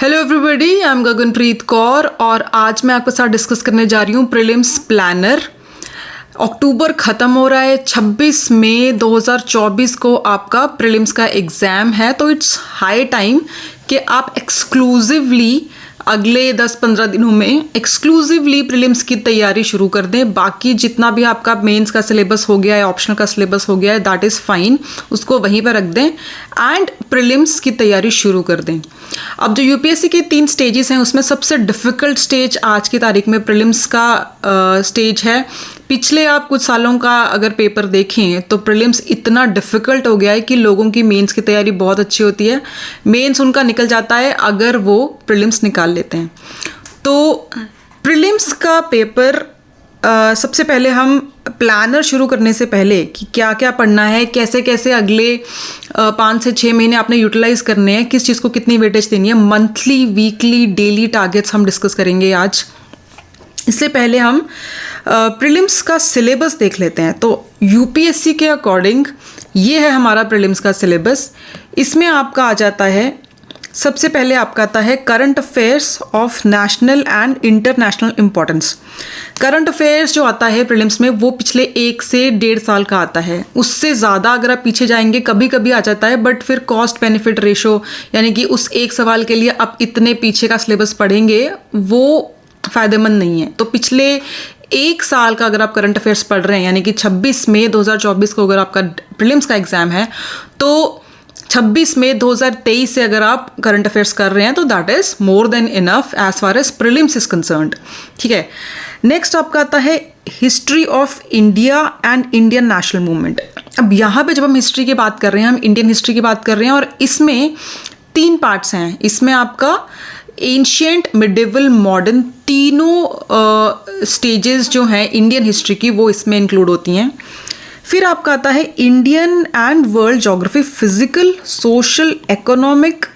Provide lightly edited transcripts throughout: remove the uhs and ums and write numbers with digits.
Hello everybody, I am Gaganpreet Kaur और आज मैं आपके साथ डिस्कस करने जा रही हूँ प्रीलिम्स प्लानर। अक्टूबर ख़त्म हो रहा है, 26 मई 2024 को आपका प्रीलिम्स का एग्ज़ाम है, तो इट्स हाई टाइम कि आप एक्सक्लूसिवली अगले 10-15 दिनों में एक्सक्लूसिवली प्रीलिम्स की तैयारी शुरू कर दें। बाकी जितना भी आपका मेंस का सिलेबस हो गया है, ऑप्शनल का सिलेबस हो गया है, दैट इज़ फाइन, उसको वहीं पर रख दें एंड प्रीलिम्स की तैयारी शुरू कर दें। अब जो यूपीएससी के 3 स्टेजेस हैं उसमें सबसे डिफ़िकल्ट स्टेज आज की तारीख में प्रीलिम्स का स्टेज है। पिछले आप कुछ सालों का अगर पेपर देखें तो प्रीलिम्स इतना डिफ़िकल्ट हो गया है कि लोगों की मेंस की तैयारी बहुत अच्छी होती है, मेंस उनका निकल जाता है अगर वो प्रीलिम्स निकाल लेते हैं। तो प्रीलिम्स का पेपर सबसे पहले हम प्लानर शुरू करने से पहले कि क्या क्या पढ़ना है, कैसे कैसे अगले 5 से 6 महीने आपने यूटिलाइज करने हैं, किस चीज़ को कितनी वेटेज देनी है, मंथली, वीकली, डेली टारगेट्स हम डिस्कस करेंगे आज। इससे पहले हम प्रीलिम्स का सिलेबस देख लेते हैं। तो यूपीएससी के अकॉर्डिंग ये है हमारा प्रीलिम्स का सिलेबस। इसमें आपका आ जाता है, सबसे पहले आपका आता है current affairs of national and international importance. Current affairs जो आता है प्रीलिम्स में वो पिछले 1 से 1.5 साल का आता है। उससे ज़्यादा अगर आप पीछे जाएंगे कभी कभी आ जाता है, बट फिर कॉस्ट बेनिफिट रेशो यानी कि उस एक सवाल के लिए आप इतने पीछे का सिलेबस पढ़ेंगे वो फ़ायदेमंद नहीं है। तो पिछले 1 साल का अगर आप करंट अफेयर्स पढ़ रहे हैं, यानी कि 26 मई 2024 को अगर आपका प्रीलिम्स का एग्ज़ाम है तो 26 मई 2023 से अगर आप करंट अफेयर्स कर रहे हैं तो that is more than enough as far as prelims is concerned. ठीक है, नेक्स्ट आपका आता है history of India and Indian national movement. अब यहाँ पे जब हम हिस्ट्री की बात कर रहे हैं, हम इंडियन हिस्ट्री की बात कर रहे हैं और इसमें 3 पार्ट्स हैं। इसमें आपका एंशिएंट, मिडिवल, मॉडर्न, तीनों स्टेजेस जो हैं इंडियन हिस्ट्री की वो इसमें इंक्लूड होती हैं। फिर आपका आता है Indian and world geography, physical, social, economic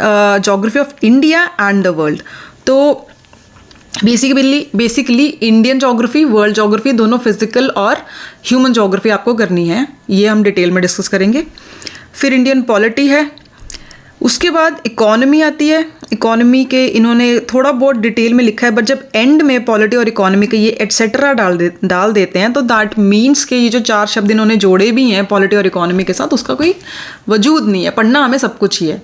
geography of India and the world. तो basically Indian geography, world geography, दोनों फिजिकल और ह्यूमन ज्योग्राफी आपको करनी है, ये हम डिटेल में डिस्कस करेंगे। फिर इंडियन पॉलिटी है, उसके बाद इकोनॉमी आती है। इकोनॉमी के इन्होंने थोड़ा बहुत डिटेल में लिखा है, बट जब एंड में पॉलिटी और इकोनॉमी के ये एटसेट्रा डाल देते हैं तो दैट मीन्स के ये जो 4 शब्द इन्होंने जोड़े भी हैं पॉलिटी और इकोनॉमी के साथ, उसका कोई वजूद नहीं है, पढ़ना हमें सब कुछ ही है।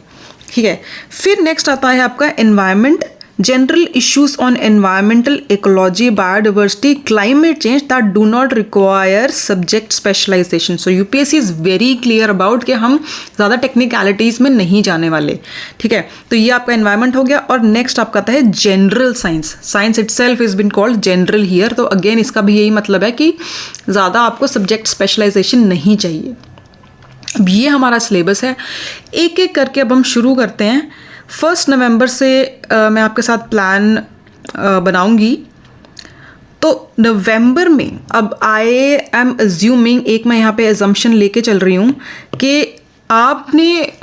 ठीक है, फिर नेक्स्ट आता है आपका environment, general issues on environmental ecology, biodiversity, climate change that do not require subject specialization. So UPSC is very clear about कि हम ज़्यादा टेक्निकलिटीज़ में नहीं जाने वाले। ठीक है, तो ये आपका एनवायरनमेंट हो गया। और नेक्स्ट आपका आता है general science. Science itself is been called general here. तो अगेन इसका भी यही मतलब है कि ज़्यादा आपको सब्जेक्ट स्पेशलाइजेशन नहीं चाहिए। अब ये हमारा सिलेबस है, एक एक करके अब हम शुरू करते हैं। 1 नवंबर से मैं आपके साथ प्लान बनाऊंगी। तो नवंबर में अब आई एम अज्यूमिंग, एक मैं यहाँ पे एजम्पशन लेके चल रही हूँ कि आपने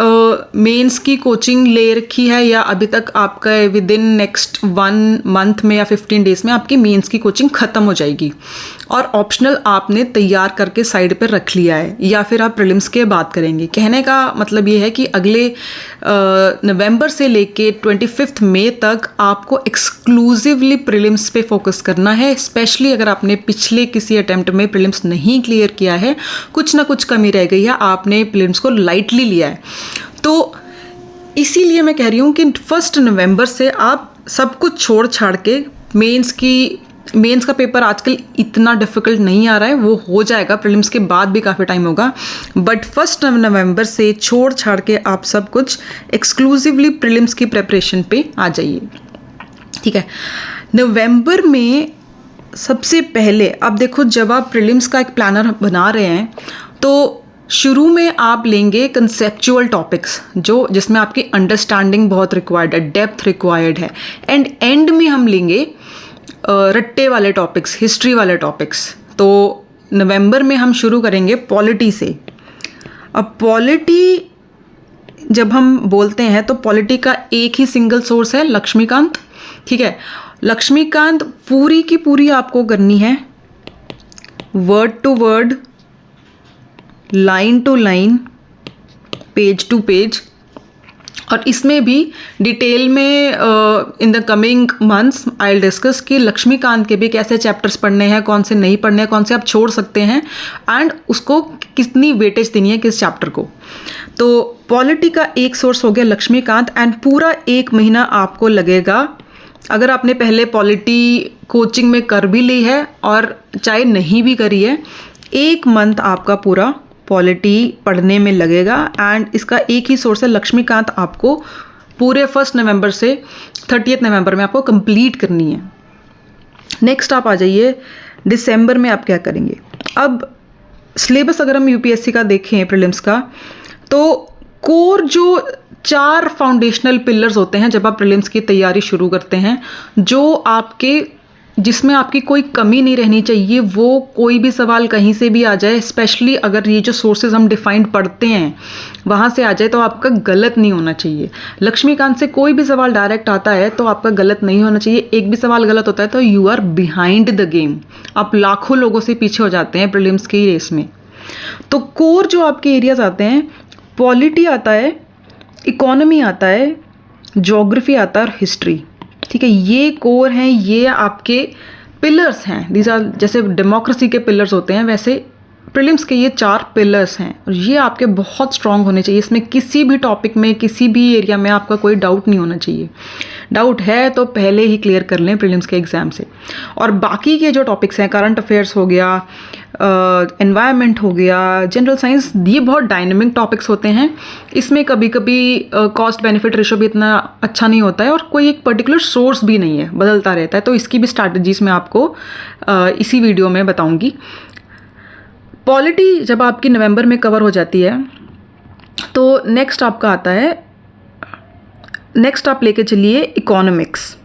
मेंस की कोचिंग ले रखी है या अभी तक आपका विद इन नेक्स्ट 1 मंथ में या 15 डेज में आपकी मेंस की कोचिंग ख़त्म हो जाएगी और ऑप्शनल आपने तैयार करके साइड पर रख लिया है, या फिर आप प्रीलिम्स के बाद करेंगे। कहने का मतलब ये है कि अगले नवंबर से लेके 25 मई तक आपको एक्सक्लूसिवली प्रीलिम्स पे फोकस करना है। स्पेशली अगर आपने पिछले किसी अटेम्प्ट में प्रीलिम्स नहीं क्लियर किया है, कुछ ना कुछ कमी रह गई है, आपने प्रीलिम्स को लाइटली लिया है, तो इसीलिए मैं कह रही हूँ कि 1 नवंबर से आप सब कुछ छोड़ छाड़ के मेंस का पेपर आजकल इतना डिफ़िकल्ट नहीं आ रहा है, वो हो जाएगा, प्रीलिम्स के बाद भी काफ़ी टाइम होगा, बट 1 नवंबर से छोड़ छाड़ के आप सब कुछ एक्सक्लूसिवली प्रीलिम्स की प्रिपरेशन पे आ जाइए। ठीक है, नवंबर में सबसे पहले अब देखो, जब आप प्रीलिम्स का एक प्लानर बना रहे हैं तो शुरू में आप लेंगे कंसेप्चुअल टॉपिक्स जिसमें आपकी अंडरस्टैंडिंग बहुत रिक्वायर्ड है, डेप्थ रिक्वायर्ड है, एंड एंड में हम लेंगे रट्टे वाले टॉपिक्स, हिस्ट्री वाले टॉपिक्स। तो नवंबर में हम शुरू करेंगे पॉलिटी से। अब पॉलिटी जब हम बोलते हैं तो पॉलिटी का एक ही सिंगल सोर्स है, लक्ष्मीकांत। ठीक है, लक्ष्मीकांत पूरी की पूरी आपको करनी है, word to word, line to line, page to page, और इसमें भी डिटेल में in the coming months I will discuss कि लक्ष्मीकांत के भी कैसे चैप्टर्स पढ़ने हैं, कौन से नहीं पढ़ने हैं, कौन से आप छोड़ सकते हैं एंड उसको कितनी वेटेज देनी है किस चैप्टर को। तो पॉलिटी का एक सोर्स हो गया लक्ष्मीकांत एंड पूरा 1 महीना आपको लगेगा। अगर आपने पहले पॉलिटी कोचिंग में कर भी ली है और चाहे नहीं भी करी है, 1 मंथ आपका पूरा पॉलिटी पढ़ने में लगेगा एंड इसका एक ही सोर्स है लक्ष्मीकांत। आपको पूरे 1 नवंबर से 30 नवंबर में आपको कंप्लीट करनी है। नेक्स्ट आप आ जाइए दिसंबर में आप क्या करेंगे। अब सिलेबस अगर हम यूपीएससी का देखें प्रीलिम्स का, तो कोर जो 4 फाउंडेशनल पिलर्स होते हैं जब आप प्रीलिम्स की तैयारी शुरू करते हैं, जो आपके जिसमें आपकी कोई कमी नहीं रहनी चाहिए, वो कोई भी सवाल कहीं से भी आ जाए, स्पेशली अगर ये जो सोर्सेज हम डिफाइंड पढ़ते हैं वहाँ से आ जाए तो आपका गलत नहीं होना चाहिए। लक्ष्मीकांत से कोई भी सवाल डायरेक्ट आता है तो आपका गलत नहीं होना चाहिए। एक भी सवाल गलत होता है तो you are behind the game, आप लाखों लोगों से पीछे हो जाते हैं प्रीलिम्स की रेस में। तो कोर जो आपके एरियाज आते हैं, पॉलिटी आता है, इकोनॉमी आता है, ज्योग्राफी आता है और हिस्ट्री। ठीक है, ये कोर हैं, ये आपके पिलर्स हैं। दीज आर, जैसे डेमोक्रेसी के पिलर्स होते हैं वैसे प्रीलिम्स के ये 4 पिलर्स हैं और ये आपके बहुत स्ट्रांग होने चाहिए। इसमें किसी भी टॉपिक में, किसी भी एरिया में आपका कोई डाउट नहीं होना चाहिए। डाउट है तो पहले ही क्लियर कर लें प्रीलिम्स के एग्जाम से। और बाकी के जो टॉपिक्स हैं, करंट अफेयर्स हो गया, एनवायरनमेंट हो गया, जनरल साइंस, ये बहुत डायनेमिक टॉपिक्स होते हैं। इसमें कभी कभी कॉस्ट बेनिफिट रेशो भी इतना अच्छा नहीं होता है और कोई एक पर्टिकुलर सोर्स भी नहीं है, बदलता रहता है। तो इसकी भी स्ट्रैटेजीज मैं आपको इसी वीडियो में बताऊंगी। पॉलिटी जब आपकी नवंबर में कवर हो जाती है तो नेक्स्ट आपका आता है, नेक्स्ट आप लेके चलिए इकोनॉमिक्स।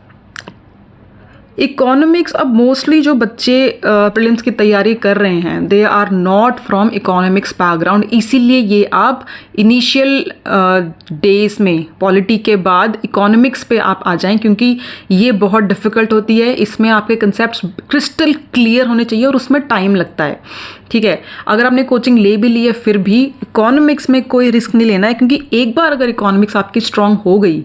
इकोनॉमिक्स, अब मोस्टली जो बच्चे प्रीलिम्स की तैयारी कर रहे हैं they are not from economics background, इसीलिए ये आप इनिशियल डेज में पॉलिटी के बाद इकोनॉमिक्स पे आप आ जाएं, क्योंकि ये बहुत डिफ़िकल्ट होती है। इसमें आपके कंसेप्ट्स क्रिस्टल क्लियर होने चाहिए और उसमें टाइम लगता है। ठीक है, अगर आपने कोचिंग ले भी ली है फिर भी इकोनॉमिक्स में कोई रिस्क नहीं लेना है, क्योंकि एक बार अगर इकोनॉमिक्स आपकी स्ट्रांग हो गई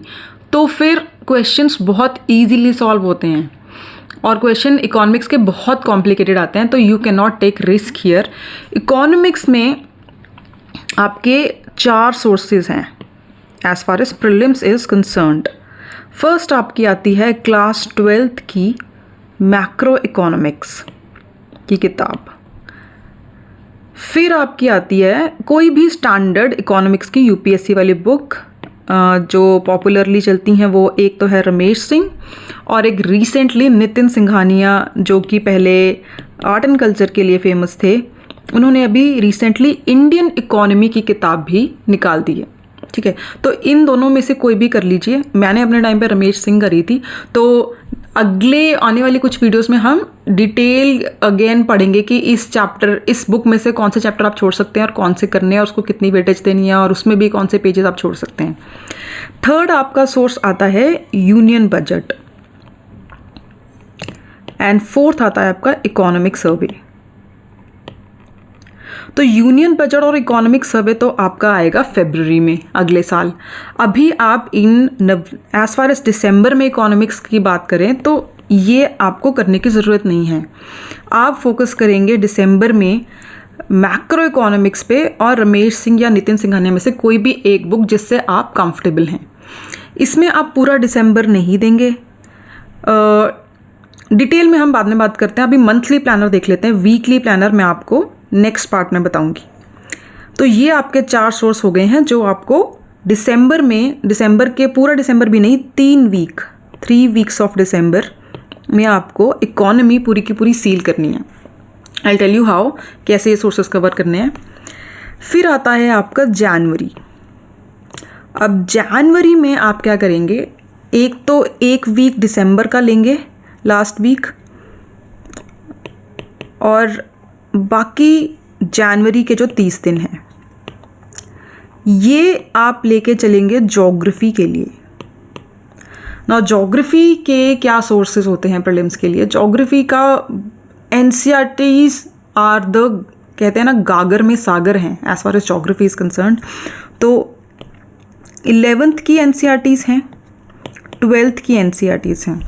तो फिर क्वेश्चंस बहुत ईजीली सॉल्व होते हैं और क्वेश्चन इकोनॉमिक्स के बहुत कॉम्प्लिकेटेड आते हैं। तो you can not take risk here. Economics में आपके 4 सोर्सेज हैं as far as prelims is concerned. First आपकी आती है क्लास 12th की मैक्रो इकोनॉमिक्स की किताब। फिर आपकी आती है कोई भी स्टैंडर्ड इकोनॉमिक्स की यूपीएससी वाली बुक जो पॉपुलरली चलती हैं, वो एक तो है रमेश सिंह और एक रिसेंटली नितिन सिंघानिया जो कि पहले आर्ट एंड कल्चर के लिए फेमस थे, उन्होंने अभी रिसेंटली इंडियन इकोनॉमी की किताब भी निकाल दी है। ठीक है, तो इन दोनों में से कोई भी कर लीजिए। मैंने अपने टाइम पे रमेश सिंह करी थी, तो अगले आने वाली कुछ वीडियोस में हम डिटेल अगेन पढ़ेंगे कि इस बुक में से कौन से चैप्टर आप छोड़ सकते हैं और कौन से करने हैं और उसको कितनी वेटेज देनी है और उसमें भी कौन से पेजेस आप छोड़ सकते हैं। थर्ड आपका सोर्स आता है यूनियन बजट एंड फोर्थ आता है आपका इकोनॉमिक सर्वे। तो यूनियन बजट और इकोनॉमिक सर्वे तो आपका आएगा फरवरी में अगले साल। अभी आप एज फार एज दिसंबर में इकोनॉमिक्स की बात करें तो ये आपको करने की ज़रूरत नहीं है। आप फोकस करेंगे दिसंबर में मैक्रो इकोनॉमिक्स पे और रमेश सिंह या नितिन सिंघानिया में से कोई भी एक बुक जिससे आप कंफर्टेबल हैं। इसमें आप पूरा दिसंबर नहीं देंगे, डिटेल में हम बाद में बात करते हैं। अभी मंथली प्लानर देख लेते हैं। वीकली प्लानर मैं आपको नेक्स्ट पार्ट में बताऊंगी। तो ये आपके 4 सोर्स हो गए हैं जो आपको दिसंबर में, दिसंबर के पूरा दिसंबर भी नहीं, 3 वीक्स ऑफ दिसंबर में आपको इकोनॉमी पूरी की पूरी सील करनी है। आई टेल यू हाउ, कैसे ये सोर्सेस कवर करने हैं। फिर आता है आपका जनवरी। अब जनवरी में आप क्या करेंगे, एक तो 1 वीक दिसंबर का लेंगे, लास्ट वीक, और बाकी जनवरी के जो 30 दिन हैं ये आप लेके चलेंगे ज्योग्राफी के लिए। ना ज्योग्राफी के क्या सोर्सेज होते हैं प्रीलिम्स के लिए? ज्योग्राफी का एनसीईआरटीज आर द, कहते हैं ना, गागर में सागर हैं as far as geography is concerned. तो 11th की NCERTs हैं, 12th की NCERTs हैं।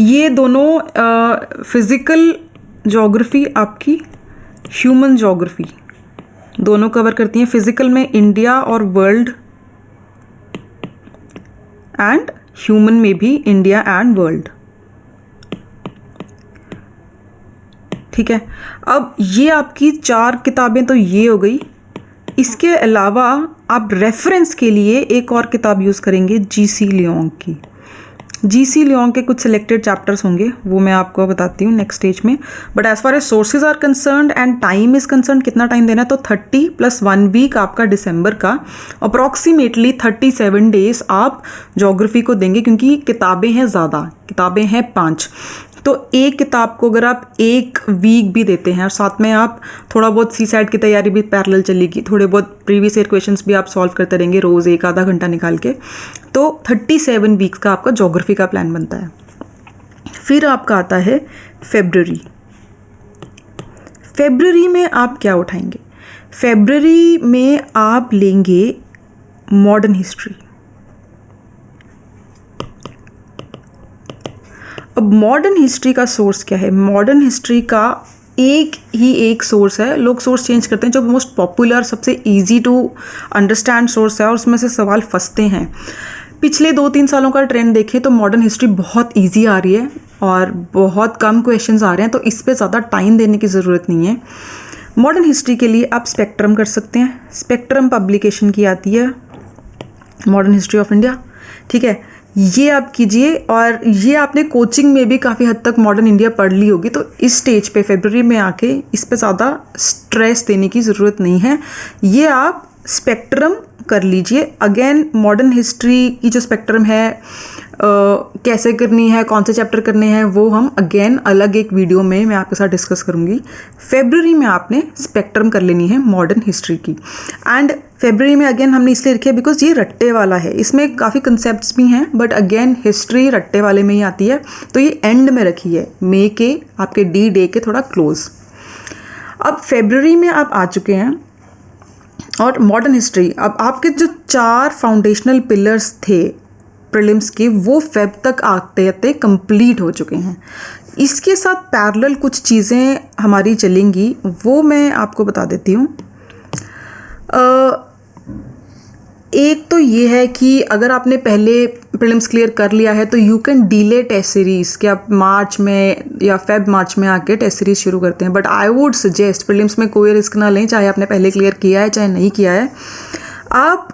ये दोनों फिज़िकल ज्योग्राफी, आपकी ह्यूमन ज्योग्राफी दोनों कवर करती हैं। फिज़िकल में इंडिया और वर्ल्ड, एंड ह्यूमन में भी इंडिया एंड वर्ल्ड। ठीक है, अब ये आपकी 4 किताबें तो ये हो गई। इसके अलावा आप रेफरेंस के लिए एक और किताब यूज़ करेंगे, जीसी लियोंग की। जीसी लियोंग के कुछ सिलेक्टेड चैप्टर्स होंगे, वो मैं आपको बताती हूँ नेक्स्ट स्टेज में। But as far as sources are concerned and time is concerned, कितना टाइम देना है, तो 30 + 1 वीक आपका दिसंबर का, अप्रॉक्सीमेटली 37 डेज आप ज्योग्राफी को देंगे, क्योंकि किताबें हैं ज़्यादा, किताबें हैं 5। तो एक किताब को अगर आप 1 वीक भी देते हैं और साथ में आप थोड़ा बहुत CSAT की तैयारी भी पैरेलल चलेगी, थोड़े बहुत प्रीवियस ईयर क्वेश्चंस भी आप सॉल्व करते रहेंगे रोज़ 1 आधा घंटा निकाल के, तो 37 वीक्स का आपका ज्योग्राफी का प्लान बनता है। फिर आपका आता है फेब्रुअरी। फेब्रुअरी में आप क्या उठाएंगे? फेब्रुअरी में आप लेंगे मॉडर्न हिस्ट्री। अब मॉडर्न हिस्ट्री का सोर्स क्या है? मॉडर्न हिस्ट्री का एक सोर्स है, लोग सोर्स चेंज करते हैं, जो मोस्ट पॉपुलर, सबसे इजी टू अंडरस्टैंड सोर्स है और उसमें से सवाल फंसते हैं। पिछले 2-3 सालों का ट्रेंड देखें तो मॉडर्न हिस्ट्री बहुत इजी आ रही है और बहुत कम क्वेश्चंस आ रहे हैं, तो इस पर ज़्यादा टाइम देने की ज़रूरत नहीं है। मॉडर्न हिस्ट्री के लिए आप स्पेक्ट्रम कर सकते हैं। स्पेक्ट्रम पब्लिकेशन की आती है, मॉडर्न हिस्ट्री ऑफ इंडिया। ठीक है, ये आप कीजिए, और ये आपने कोचिंग में भी काफ़ी हद तक मॉडर्न इंडिया पढ़ ली होगी, तो इस स्टेज पे फेब्रुअरी में आके इस पे ज़्यादा स्ट्रेस देने की ज़रूरत नहीं है। ये आप स्पेक्ट्रम कर लीजिए। अगेन मॉडर्न हिस्ट्री की जो स्पेक्ट्रम है कैसे करनी है, कौन से चैप्टर करने हैं, वो हम अगेन अलग एक वीडियो में मैं आपके साथ डिस्कस करूँगी। फेब्रुअरी में आपने स्पेक्ट्रम कर लेनी है मॉडर्न हिस्ट्री की। एंड फेब्रुअरी में अगेन हमने इसलिए रखी है बिकॉज ये रट्टे वाला है, इसमें काफ़ी कंसेप्ट्स भी हैं, बट अगेन हिस्ट्री रट्टे वाले में ही आती है, तो ये एंड में रखी है, मई के आपके D-Day के थोड़ा क्लोज। अब फेब्रुअरी में आप आ चुके हैं और मॉडर्न हिस्ट्री, अब आपके जो 4 फाउंडेशनल पिलर्स थे प्रीलिम्स के, वो फेब तक आते आते कंप्लीट हो चुके हैं। इसके साथ पैरेलल कुछ चीज़ें हमारी चलेंगी, वो मैं आपको बता देती हूँ। एक तो ये है कि अगर आपने पहले प्रीलिम्स क्लियर कर लिया है तो you can delay test series, कि आप मार्च में या मार्च में आके टेस्ट सीरीज़ शुरू करते हैं। But I would suggest prelims में कोई रिस्क ना लें, चाहे आपने पहले क्लियर किया है चाहे नहीं किया है, आप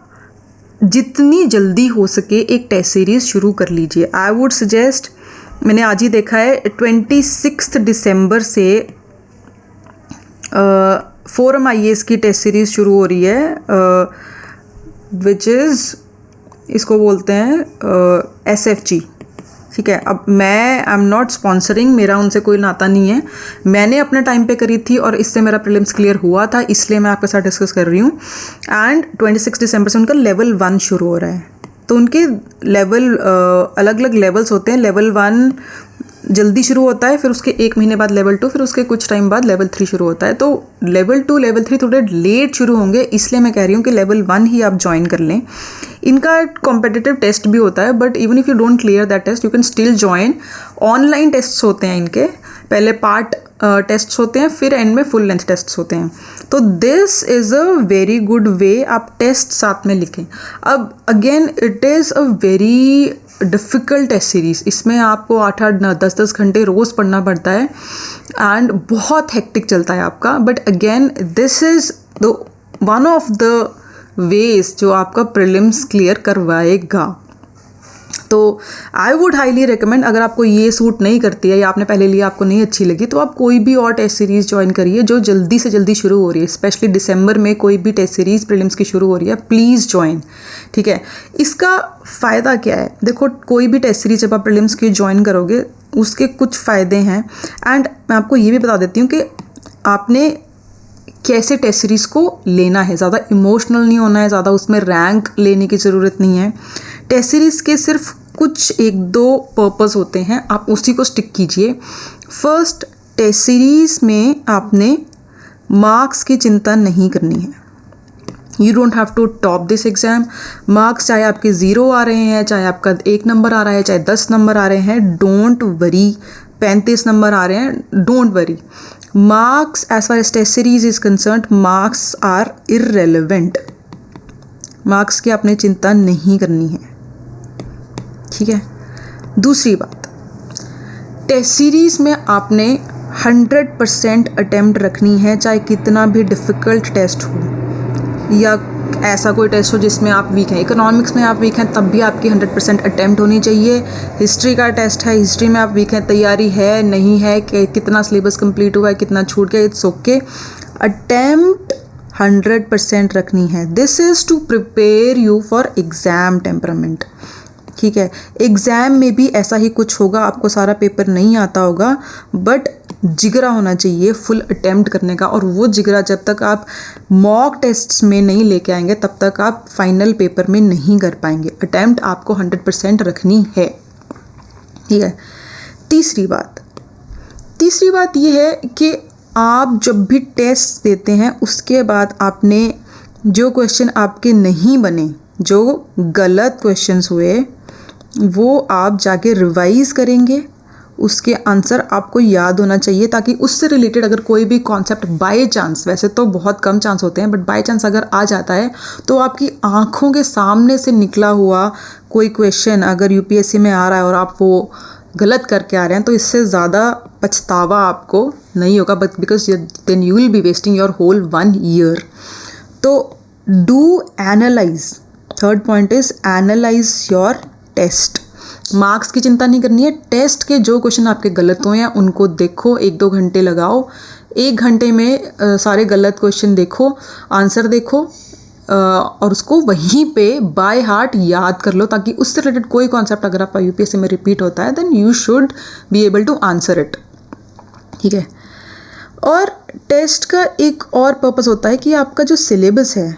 जितनी जल्दी हो सके एक टेस्ट सीरीज़ शुरू कर लीजिए। आई वुड सजेस्ट, मैंने आज ही देखा है 26 दिसंबर से फोरम IAS की टेस्ट सीरीज़ शुरू हो रही है, विच इज़, इसको बोलते हैं SFG। ठीक है, अब मैं आई एम नॉट स्पॉन्सरिंग, मेरा उनसे कोई नाता नहीं है, मैंने अपने टाइम पे करी थी और इससे मेरा प्रीलिम्स क्लियर हुआ था, इसलिए मैं आपके साथ डिस्कस कर रही हूँ। एंड 26 दिसंबर से उनका लेवल 1 शुरू हो रहा है, तो उनके लेवल अलग अलग लेवल्स होते हैं। लेवल 1 जल्दी शुरू होता है, फिर उसके 1 महीने बाद लेवल 2, फिर उसके कुछ टाइम बाद लेवल 3 शुरू होता है। तो लेवल 2 लेवल 3 थोड़े लेट शुरू होंगे, इसलिए मैं कह रही हूँ कि लेवल 1 ही आप ज्वाइन कर लें। इनका कॉम्पिटिटिव टेस्ट भी होता है, but even if you don't clear that test you can still join. Online tests होते हैं इनके, पहले पार्ट टेस्ट्स होते हैं, फिर एंड में फुल लेंथ टेस्ट्स होते हैं। तो this is a very good way, आप टेस्ट साथ में लिखें। अब again it is a very difficult test series, इसमें आपको 8-8 10-10 घंटे रोज़ पढ़ना पड़ता है एंड बहुत हेक्टिक चलता है आपका। But again this is the one of the ways जो आपका प्रीलिम्स क्लियर करवाएगा। तो आई वुड हाईली रिकमेंड, अगर आपको ये सूट नहीं करती है या आपने पहले लिया आपको नहीं अच्छी लगी, तो आप कोई भी और टेस्ट सीरीज़ ज्वाइन करिए जो जल्दी से जल्दी शुरू हो रही है। स्पेशली दिसंबर में कोई भी टेस्ट सीरीज़ प्रीलिम्स की शुरू हो रही है, प्लीज़ ज्वाइन। ठीक है, इसका फ़ायदा क्या है? देखो, कोई भी टेस्ट सीरीज़ जब आप प्रीलिम्स की ज्वाइन करोगे उसके कुछ फ़ायदे हैं, एंड मैं आपको ये भी बता देती हूँ कि आपने कैसे टेस्ट सीरीज़ को लेना है। ज़्यादा इमोशनल नहीं होना है, ज़्यादा उसमें रैंक लेने की ज़रूरत नहीं है। टेस्ट सीरीज़ के सिर्फ कुछ 1-2 पर्पस होते हैं, आप उसी को स्टिक कीजिए। फर्स्ट, टेस्ट सीरीज़ में आपने मार्क्स की चिंता नहीं करनी है। You don't have to top this exam. Marks चाहे आपके 0 आ रहे हैं, चाहे आपका 1 नंबर आ रहा है, चाहे 10 नंबर आ रहे हैं, डोंट वरी। 35 नंबर आ रहे हैं, don't worry. Marks as far as test series is concerned, marks are irrelevant. Marks की आपने चिंता नहीं करनी है, ठीक है। दूसरी बात, टेस्ट सीरीज़ में आपने 100% अटेम्प्ट रखनी है, चाहे कितना भी डिफ़िकल्ट टेस्ट हो या ऐसा कोई टेस्ट हो जिसमें आप वीक हैं। इकोनॉमिक्स में आप वीक हैं तब भी आपकी 100% अटेम्प्ट होनी चाहिए। हिस्ट्री का टेस्ट है, हिस्ट्री में आप वीक हैं, तैयारी है नहीं है, कि कितना सिलेबस कंप्लीट हुआ है, कितना छूट गया, इट्स ओके। अटेम्प्ट 100% रखनी है। This is to prepare you for exam temperament, ठीक है। एग्ज़ाम में भी ऐसा ही कुछ होगा, आपको सारा पेपर नहीं आता होगा, बट जिगरा होना चाहिए फुल अटेम्प्ट करने का। और वो जिगरा जब तक आप मॉक टेस्ट्स में नहीं लेके आएंगे तब तक आप फाइनल पेपर में नहीं कर पाएंगे। अटेम्प्ट आपको 100% रखनी है, ठीक है। तीसरी बात ये है कि आप जब भी टेस्ट देते हैं उसके बाद आपने जो क्वेश्चन आपके नहीं बने, जो गलत क्वेश्चंस हुए, वो आप जाके रिवाइज़ करेंगे। उसके आंसर आपको याद होना चाहिए ताकि उससे रिलेटेड अगर कोई भी कॉन्सेप्ट बाय चांस, वैसे तो बहुत कम चांस होते हैं, बट बाय चांस अगर आ जाता है तो आपकी आँखों के सामने से निकला हुआ कोई क्वेश्चन अगर यूपीएससी में आ रहा है और आप वो गलत करके आ रहे हैं तो इससे ज़्यादा पछतावा आपको नहीं होगा, but because then you will be wasting your whole 1 year. तो do analyse, third point is analyse your test. Marks की चिंता नहीं करनी है, टेस्ट के जो क्वेश्चन आपके गलत हुए हैं उनको देखो, 1-2 घंटे लगाओ, 1 घंटे में सारे गलत क्वेश्चन देखो, आंसर देखो और उसको वहीं पे बाय हार्ट याद कर लो ताकि उससे रिलेटेड कोई कॉन्सेप्ट अगर आपका यूपीएससी में रिपीट होता है then you should be able to answer it, ठीक है। और टेस्ट का एक और पर्पस होता है कि आपका जो सिलेबस है,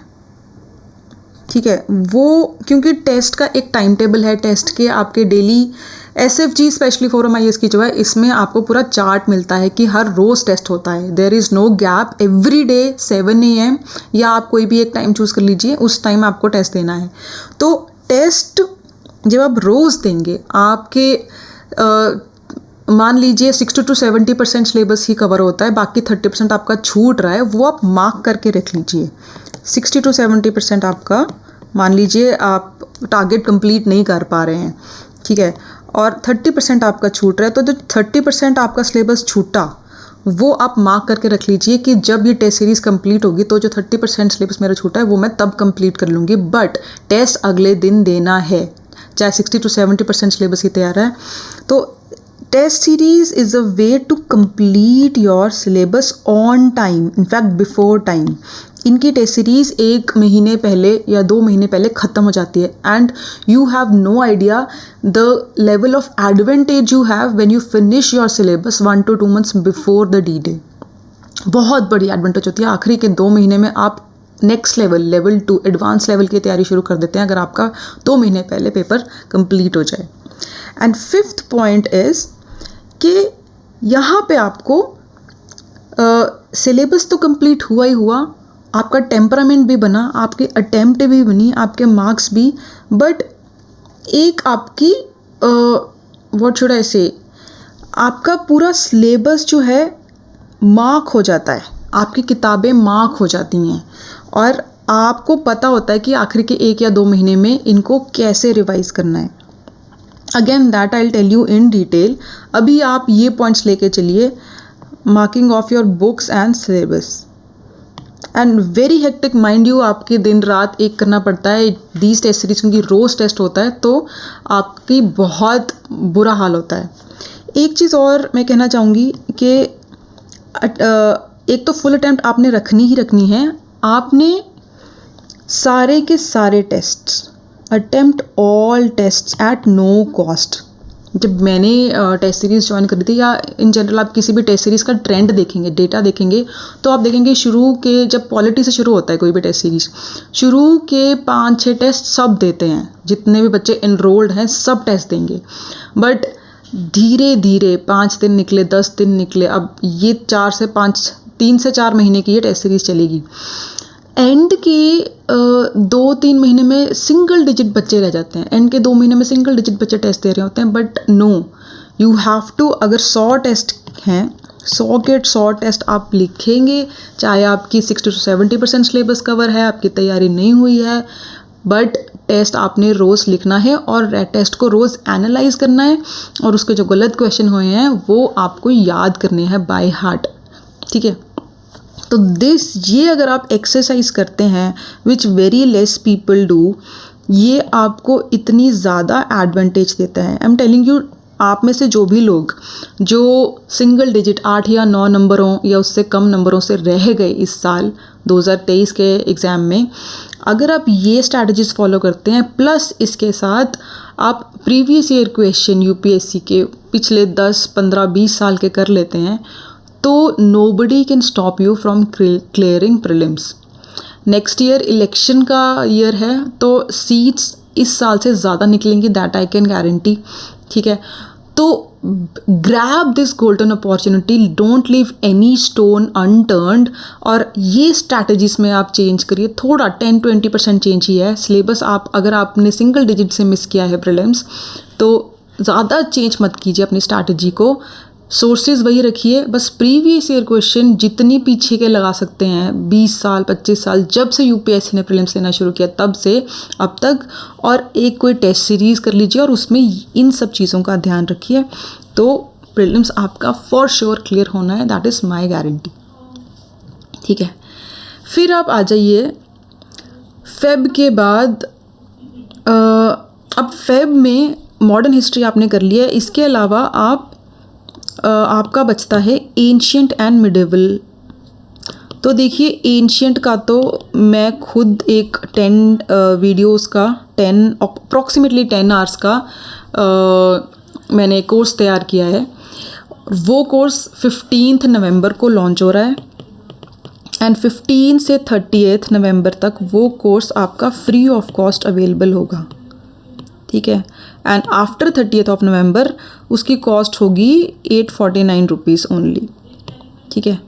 ठीक है, वो क्योंकि टेस्ट का एक टाइम टेबल है, टेस्ट के आपके daily SFG specially forum IAS की जो है इसमें आपको पूरा चार्ट मिलता है कि हर रोज़ टेस्ट होता है। There is no gap, every day 7 AM या आप कोई भी एक टाइम चूज़ कर लीजिए, उस टाइम आपको टेस्ट देना है। तो टेस्ट जब आप रोज़ देंगे, आपके मान लीजिए 60 to 70% सिलेबस ही कवर होता है, बाकी 30% आपका छूट रहा है, वो आप मार्क करके रख लीजिए। 60 to 70% आपका मान लीजिए आप टारगेट कंप्लीट नहीं कर पा रहे हैं, ठीक है, और 30% आपका छूट रहा है, तो जो 30% आपका सिलेबस छूटा वो आप मार्क करके रख लीजिए कि जब ये टेस्ट सीरीज़ कंप्लीट होगी तो जो 30% सिलेबस मेरा छूटा है वो मैं तब कंप्लीट कर लूँगी, बट टेस्ट अगले दिन देना है, चाहे 60 to 70% सिलेबस ही तैयार है। तो test series is a way to complete your syllabus on time, in fact before time. इनकी टेस्ट सीरीज़ 1 महीने पहले या 2 महीने पहले ख़त्म हो जाती है and you have no idea the level of advantage you have when you finish your syllabus 1 to 2 months before the D day. बहुत बड़ी एडवांटेज होती है। आखिरी के 2 महीने में आप नेक्स्ट लेवल 2 एडवांस लेवल की तैयारी शुरू कर देते हैं अगर आपका 2 महीने पहले पेपर कंप्लीट हो जाए। एंड 5th पॉइंट इज़ कि यहाँ पे आपको सिलेबस तो कंप्लीट हुआ ही हुआ, आपका टेम्परामेंट भी बना, आपके अटेम्प्ट भी बनी, आपके मार्क्स भी, बट एक आपकी व्हाट शुड आई से, आपका पूरा सिलेबस जो है मार्क हो जाता है, आपकी किताबें मार्क हो जाती हैं और आपको पता होता है कि आखिर के 1 या 2 महीने में इनको कैसे रिवाइज करना है। Again that I will tell you in detail. अभी आप ये पॉइंट्स लेके चलिए, marking of your books and syllabus and very hectic, mind you, आपके दिन रात एक करना पड़ता है दीज टेस्ट सीरीज, क्योंकि रोज़ टेस्ट होता है तो आपकी बहुत बुरा हाल होता है। एक चीज़ और मैं कहना चाहूँगी कि एक तो फुल अटैम्प्ट आपने रखनी ही रखनी है, आपने सारे के सारे tests, attempt all tests at no cost. जब मैंने टेस्ट सीरीज़ ज्वाइन करी थी, या इन जनरल आप किसी भी टेस्ट सीरीज़ का ट्रेंड देखेंगे, डेटा देखेंगे, तो आप देखेंगे शुरू के, जब पॉलिटी से शुरू होता है कोई भी टेस्ट सीरीज़, शुरू के 5-6 टेस्ट सब देते हैं, जितने भी बच्चे इनरोल्ड हैं सब टेस्ट देंगे, बट धीरे धीरे 5 दिन निकले, 10 दिन निकले, अब ये 3 से 4 महीने की ये टेस्ट सीरीज़ चलेगी। एंड के 2-3 महीने में सिंगल डिजिट बच्चे रह जाते हैं, एंड के 2 महीने में सिंगल डिजिट बच्चे टेस्ट दे रहे होते हैं, but no, you have to, अगर 100 टेस्ट हैं, 100 के 100 टेस्ट आप लिखेंगे, चाहे आपकी 60 to 70% सिलेबस कवर है, आपकी तैयारी नहीं हुई है, बट टेस्ट आपने रोज़ लिखना है और टेस्ट को रोज़ एनालाइज करना है, और उसके जो गलत क्वेश्चन हुए हैं वो आपको याद करने हैं बाय हार्ट, ठीक है। तो ये अगर आप एक्सरसाइज करते हैं, which very less people do, ये आपको इतनी ज़्यादा एडवांटेज देता है। आई एम टेलिंग यू, आप में से जो भी लोग जो सिंगल डिजिट 8 या 9 नंबरों या उससे कम नंबरों से रह गए इस साल 2023 के एग्ज़ाम में, अगर आप ये स्ट्रैटेजीज फॉलो करते हैं, प्लस इसके साथ आप प्रीवियस ईयर क्वेश्चन यूपीएससी के पिछले 10, 15, 20 साल के कर लेते हैं, तो nobody can stop you from clearing prelims. Next year election का ईयर है, तो सीट्स इस साल से ज़्यादा निकलेंगी, दैट आई कैन गारंटी, ठीक है। तो grab this golden opportunity, don't leave any stone unturned, और ये स्ट्रैटेजीज में आप चेंज करिए, थोड़ा 10-20% चेंज ही है सिलेबस। आप अगर आपने सिंगल डिजिट से मिस किया है प्रीलिम्स, तो ज़्यादा चेंज मत कीजिए अपनी स्ट्रैटेजी को, सोर्सेज वही रखिए, बस प्रीवियस ईयर क्वेश्चन जितनी पीछे के लगा सकते हैं, 20 साल 25 साल जब से यूपीएससी ने प्रीलिम्स लेना शुरू किया तब से अब तक, और एक कोई टेस्ट सीरीज़ कर लीजिए और उसमें इन सब चीज़ों का ध्यान रखिए, तो प्रीलिम्स आपका फॉर श्योर क्लियर होना है, दैट इज़ माई गारंटी, ठीक है। फिर आप आ जाइए फेब के बाद, अब फेब में मॉडर्न हिस्ट्री आपने कर लिया है, इसके अलावा आपका बचता है एंशिएंट एंड मिडिवल। तो देखिए एंशिएंट का तो मैं खुद एक 10 वीडियोस का अप्रॉक्सीमेटली 10 आवर्स का मैंने कोर्स तैयार किया है। वो कोर्स 15 नवंबर को लॉन्च हो रहा है, एंड 15 से 30 नवंबर तक वो कोर्स आपका फ्री ऑफ कॉस्ट अवेलेबल होगा, ठीक है। एंड आफ्टर 30 नवंबर उसकी कॉस्ट होगी 849 रुपीज़ ओनली, ठीक है।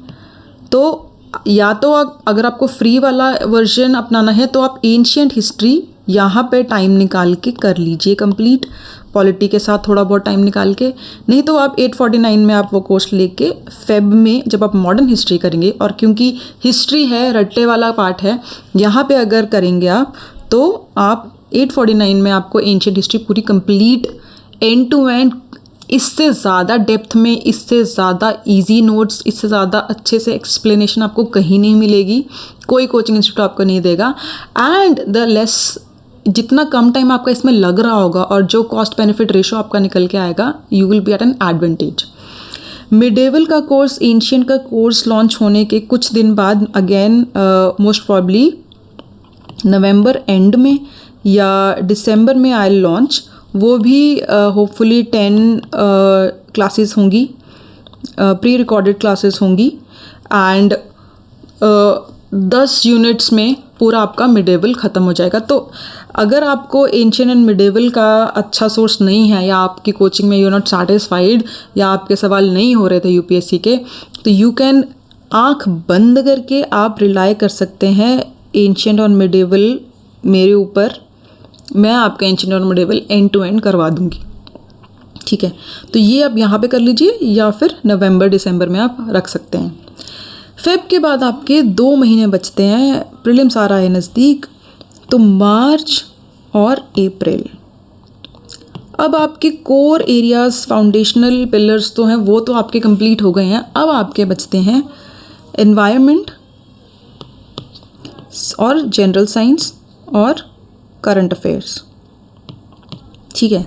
तो या तो अगर आपको फ्री वाला वर्जन अपनाना है तो आप एंशिएंट हिस्ट्री यहाँ पे टाइम निकाल के कर लीजिए कंप्लीट, पॉलिटी के साथ थोड़ा बहुत टाइम निकाल के, नहीं तो आप 849 में आप वो कोर्स लेके फेब में जब आप मॉडर्न हिस्ट्री करेंगे, और क्योंकि हिस्ट्री है रट्टे वाला पार्ट है, यहाँ पे अगर करेंगे आप तो आप 849 में आपको एंशिएंट हिस्ट्री पूरी कंप्लीट एंड टू एंड, इससे ज़्यादा डेप्थ में, इससे ज़्यादा इजी नोट्स, इससे ज़्यादा अच्छे से एक्सप्लेनेशन आपको कहीं नहीं मिलेगी, कोई कोचिंग इंस्टीट्यूट आपको नहीं देगा। एंड द लेस, जितना कम टाइम आपका इसमें लग रहा होगा और जो कॉस्ट बेनिफिट रेशो आपका निकल के आएगा, you will be at an advantage. Medieval का कोर्स, एंशिएंट का कोर्स लॉन्च होने के कुछ दिन बाद, again most probably November end में या दिसंबर में आई लॉन्च, वो भी होपफुली 10 क्लासेस होंगी, प्री रिकॉर्डेड क्लासेस होंगी, एंड 10 यूनिट्स में पूरा आपका मिडेवल ख़त्म हो जाएगा। तो अगर आपको एंशिएंट एंड मिडेवल का अच्छा सोर्स नहीं है, या आपकी कोचिंग में यू नॉट सेटिस्फाइड, या आपके सवाल नहीं हो रहे थे यूपीएससी के, तो यू कैन आँख बंद करके आप रिलाई कर सकते हैं एंशिएंट और मिडेवल मेरे ऊपर, मैं आपका एंशिएंट और मिडेवल एंड टू एंड करवा दूंगी, ठीक है। तो ये आप यहाँ पे कर लीजिए, या फिर नवंबर दिसंबर में आप रख सकते हैं। फेब के बाद आपके 2 महीने बचते हैं, प्रीलिम्स आ रहा है नज़दीक, तो मार्च और अप्रैल। अब आपके कोर एरियाज़, फाउंडेशनल पिलर्स तो हैं, वो तो आपके कंप्लीट हो गए हैं। अब आपके बचते हैं एनवायरनमेंट और जनरल साइंस और करंट अफेयर्स, ठीक है।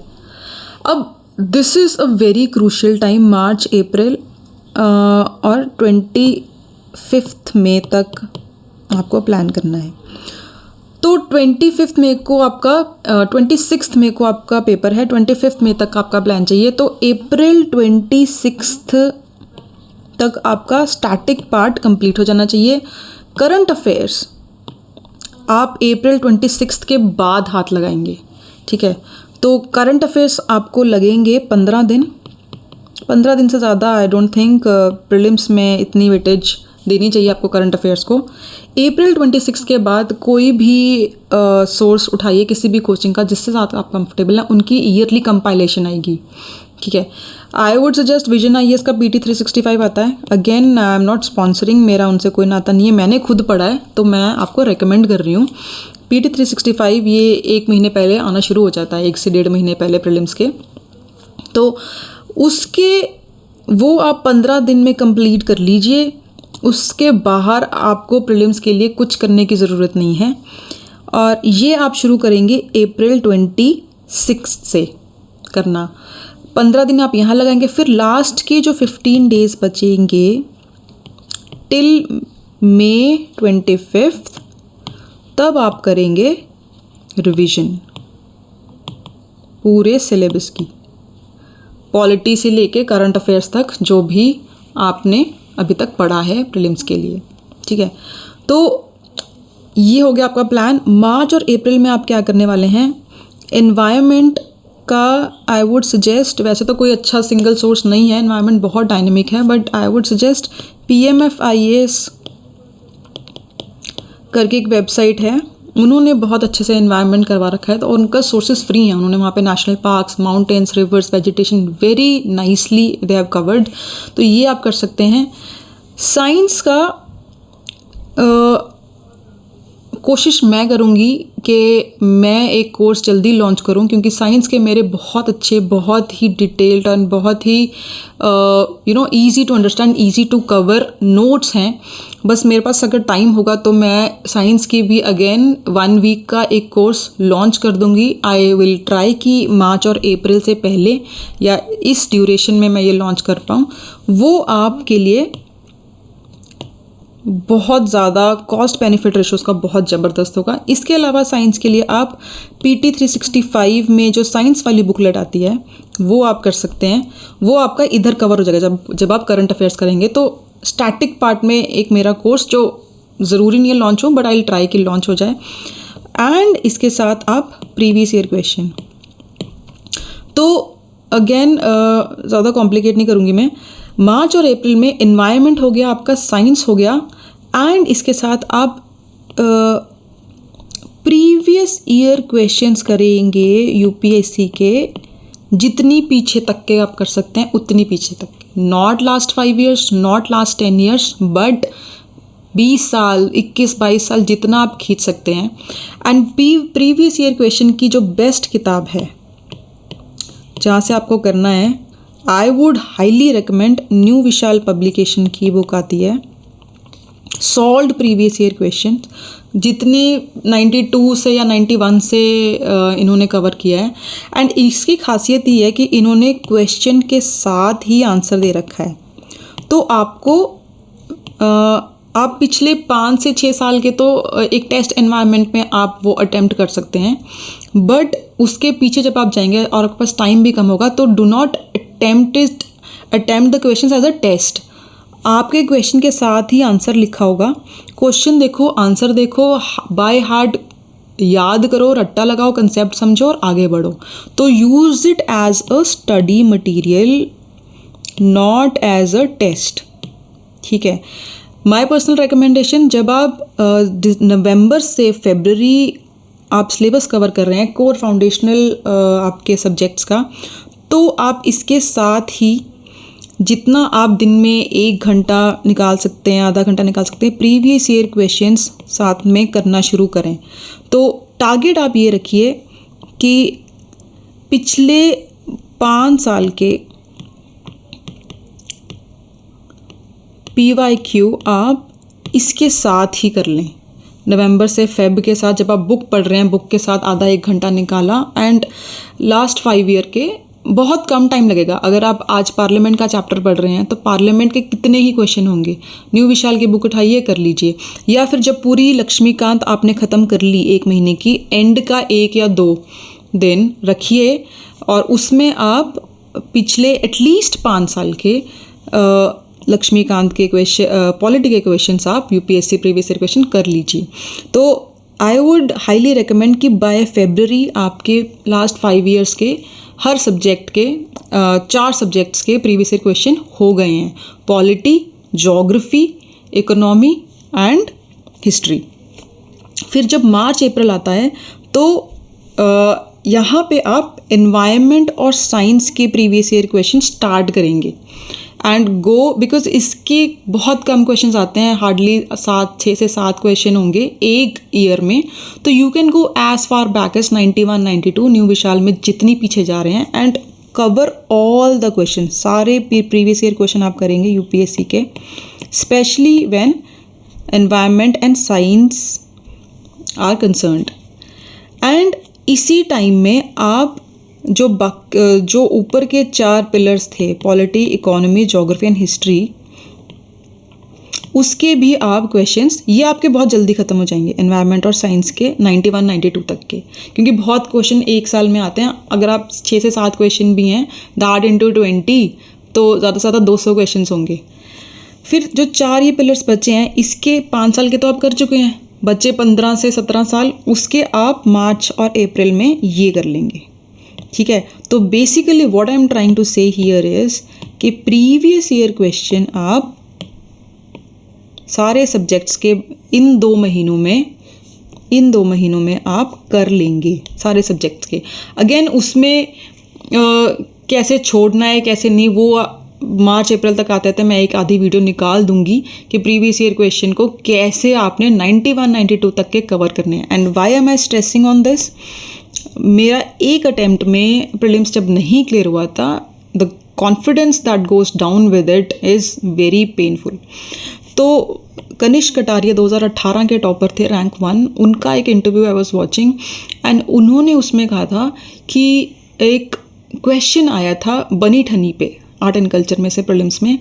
अब this is a very crucial time, March April और 25 मई तक आपको प्लान करना है। तो 25 मई को आपका 26 मई को आपका पेपर है, 25 मई तक आपका प्लान चाहिए। तो अप्रैल 26 तक आपका स्टैटिक पार्ट कंप्लीट हो जाना चाहिए। करंट अफेयर्स आप अप्रैल 26 के बाद हाथ लगाएंगे, ठीक है। तो करंट अफेयर्स आपको लगेंगे 15 दिन। 15 दिन से ज़्यादा आई डोंट थिंक प्रीलिम्स में इतनी वेटेज देनी चाहिए आपको करंट अफेयर्स को। अप्रैल 26 के बाद कोई भी सोर्स उठाइए किसी भी कोचिंग का जिससे साथ आप कंफर्टेबल हैं, उनकी ईयरली कंपाइलेशन आएगी, ठीक है। I would suggest vision IAS का PT 365 आता है। Again I am not sponsoring, मेरा उनसे कोई नाता नहीं है, मैंने खुद पढ़ा है तो मैं आपको रेकमेंड कर रही हूँ। PT 365 ये 1 महीने पहले आना शुरू हो जाता है, 1 से 1.5 महीने पहले प्रीलिम्स के। तो उसके वो आप 15 दिन में कंप्लीट कर लीजिए। उसके बाहर आपको प्रीलिम्स के लिए कुछ करने की ज़रूरत नहीं है, और ये आप शुरू करेंगे अप्रैल 26 से करना। 15 दिन आप यहाँ लगाएंगे, फिर लास्ट के जो 15 डेज बचेंगे टिल May 25, तब आप करेंगे रिवीजन पूरे सिलेबस की, पॉलिटी से लेके करंट अफेयर्स तक जो भी आपने अभी तक पढ़ा है प्रीलिम्स के लिए, ठीक है। तो ये हो गया आपका प्लान। मार्च और अप्रैल में आप क्या करने वाले हैं, एनवायरनमेंट का आई वुड सजेस्ट, वैसे तो कोई अच्छा सिंगल सोर्स नहीं है, एनवायरनमेंट बहुत डायनेमिक है, but I would suggest PMF IAS करके एक वेबसाइट है, उन्होंने बहुत अच्छे से एनवायरनमेंट करवा रखा है, तो उनका सोर्सेज फ्री हैं, उन्होंने वहाँ पे national parks, mountains, reverse, vegetation very nicely they have covered, तो ये आप कर सकते हैं। साइंस का कोशिश मैं करूँगी कि मैं एक कोर्स जल्दी लॉन्च करूँ, क्योंकि साइंस के मेरे बहुत अच्छे, बहुत ही डिटेल्ड एंड बहुत ही easy to understand, easy to cover notes हैं। बस मेरे पास अगर टाइम होगा तो मैं साइंस की भी अगेन 1 वीक का एक कोर्स लॉन्च कर दूँगी। आई विल ट्राई कि मार्च और अप्रैल से पहले या इस ड्यूरेशन में मैं ये लॉन्च कर पाऊँ। वो आपके लिए बहुत ज़्यादा कॉस्ट बेनिफिट रेशो उसका बहुत ज़बरदस्त होगा। इसके अलावा साइंस के लिए आप PT 365 में जो साइंस वाली बुकलेट आती है वो आप कर सकते हैं, वो आपका इधर कवर हो जाएगा जब आप करंट अफेयर्स करेंगे। तो स्टैटिक पार्ट में एक मेरा कोर्स जो ज़रूरी नहीं है लॉन्च हो, बट आई विल ट्राई कि लॉन्च हो जाए, एंड इसके साथ आप प्रीवियस ईयर क्वेश्चन। तो अगेन ज़्यादा कॉम्प्लिकेट नहीं करूँगी मैं। मार्च और अप्रैल में एनवायरनमेंट हो गया आपका, साइंस हो गया, एंड इसके साथ आप प्रीवियस ईयर क्वेश्चंस करेंगे UPSC के, जितनी पीछे तक के आप कर सकते हैं उतनी पीछे तक, not last 5 years, not last 10 years, but 20 साल, 21-22 साल जितना आप खींच सकते हैं। एंड प्रीवियस ईयर क्वेश्चन की जो बेस्ट किताब है जहाँ से आपको करना है, I would highly recommend new Vishal publication की बुक आती है सॉल्व्ड प्रीवियस ईयर क्वेश्चन, जितने 92 से या 91 से इन्होंने कवर किया है। एंड इसकी खासियत ये है कि इन्होंने क्वेश्चन के साथ ही आंसर दे रखा है, तो आपको आप पिछले 5 से 6 साल के तो एक टेस्ट एनवायरनमेंट में आप वो अटेम्प्ट कर सकते हैं, बट उसके पीछे जब आप जाएंगे और आपके पास टाइम भी कम होगा, तो do not attempt the question as a test. आपके क्वेश्चन के साथ ही आंसर लिखा होगा, क्वेश्चन देखो, आंसर देखो, बाय हार्ट याद करो, रट्टा लगाओ, कंसेप्ट समझो और आगे बढ़ो। तो use it as a study material, not as a test, ठीक है। माय पर्सनल रिकमेंडेशन, जब आप नवंबर से फरवरी आप सिलेबस कवर कर रहे हैं कोर फाउंडेशनल आपके सब्जेक्ट्स का, तो आप इसके साथ ही जितना आप दिन में 1 घंटा निकाल सकते हैं, आधा घंटा निकाल सकते हैं, प्रीवियस ईयर क्वेश्चंस साथ में करना शुरू करें। तो टारगेट आप ये रखिए कि पिछले 5 साल के PYQ आप इसके साथ ही कर लें। नवंबर से फेब के साथ जब आप बुक पढ़ रहे हैं, बुक के साथ आधा 1 घंटा निकाला, एंड लास्ट 5 ईयर के बहुत कम टाइम लगेगा। अगर आप आज पार्लियामेंट का चैप्टर पढ़ रहे हैं तो पार्लियामेंट के कितने ही क्वेश्चन होंगे, न्यू विशाल की बुक उठाइए, कर लीजिए। या फिर जब पूरी लक्ष्मीकांत आपने ख़त्म कर ली 1 महीने की, एंड का 1 या 2 दिन रखिए और उसमें आप पिछले एटलीस्ट 5 साल के लक्ष्मीकांत के क्वेश्चन, पॉलिटी के क्वेश्चंस आप UPSC प्रीवियस ईयर क्वेश्चन कर लीजिए। तो आई वुड हाईली रिकमेंड कि बाय फरवरी आपके लास्ट 5 ईयर्स के हर सब्जेक्ट के 4 सब्जेक्ट्स के प्रीवियस ईयर क्वेश्चन हो गए हैं। Polity, geography, economy and history. फिर जब मार्च अप्रैल आता है तो यहाँ पे आप एनवायरनमेंट और साइंस के प्रीवियस ईयर क्वेश्चन स्टार्ट करेंगे एंड गो, बिकॉज इसके बहुत कम क्वेश्चंस आते हैं, हार्डली 6 से 7 क्वेश्चन होंगे एक ईयर में। तो you can go as far back as 91, 92 न्यू विशाल में जितनी पीछे जा रहे हैं and cover all the question. सारे प्रीवियस ईयर क्वेश्चन आप करेंगे यूपीएससी के, specially when environment and science are concerned. And इसी टाइम में आप जो ऊपर के 4 पिलर्स थे, polity, economy, geography and history, उसके भी आप क्वेश्चंस, ये आपके बहुत जल्दी ख़त्म हो जाएंगे एनवायरनमेंट और साइंस के 91, 92 तक के, क्योंकि बहुत क्वेश्चन एक साल में आते हैं। अगर आप 6 से 7 क्वेश्चन भी हैं, दैट इंटू 20 तो ज़्यादा से ज़्यादा 200 क्वेश्चन होंगे। फिर जो 4 ये पिलर्स बचे हैं, इसके 5 साल के तो आप कर चुके हैं, बच्चे 15 से 17 साल, उसके आप मार्च और अप्रैल में ये कर लेंगे। ठीक है, तो basically what I am trying to say here is कि प्रीवियस ईयर क्वेश्चन आप सारे सब्जेक्ट्स के इन 2 महीनों में आप कर लेंगे सारे सब्जेक्ट्स के। अगेन उसमें कैसे छोड़ना है कैसे नहीं, वो मार्च अप्रैल तक आते थे, मैं एक आधी वीडियो निकाल दूंगी कि प्रीवियस ईयर क्वेश्चन को कैसे आपने 91, 92 तक के कवर करने हैं। And why am I stressing on this, मेरा एक अटेम्प्ट में प्रीलिम्स जब नहीं क्लियर हुआ था, the confidence that goes down with it is very painful. तो कनिष्क कटारिया 2018 के टॉपर थे, रैंक 1, उनका एक interview I was watching and उन्होंने उसमें कहा था कि एक क्वेश्चन आया था बनी ठनी पे, आर्ट एंड कल्चर में से प्रीलिम्स में,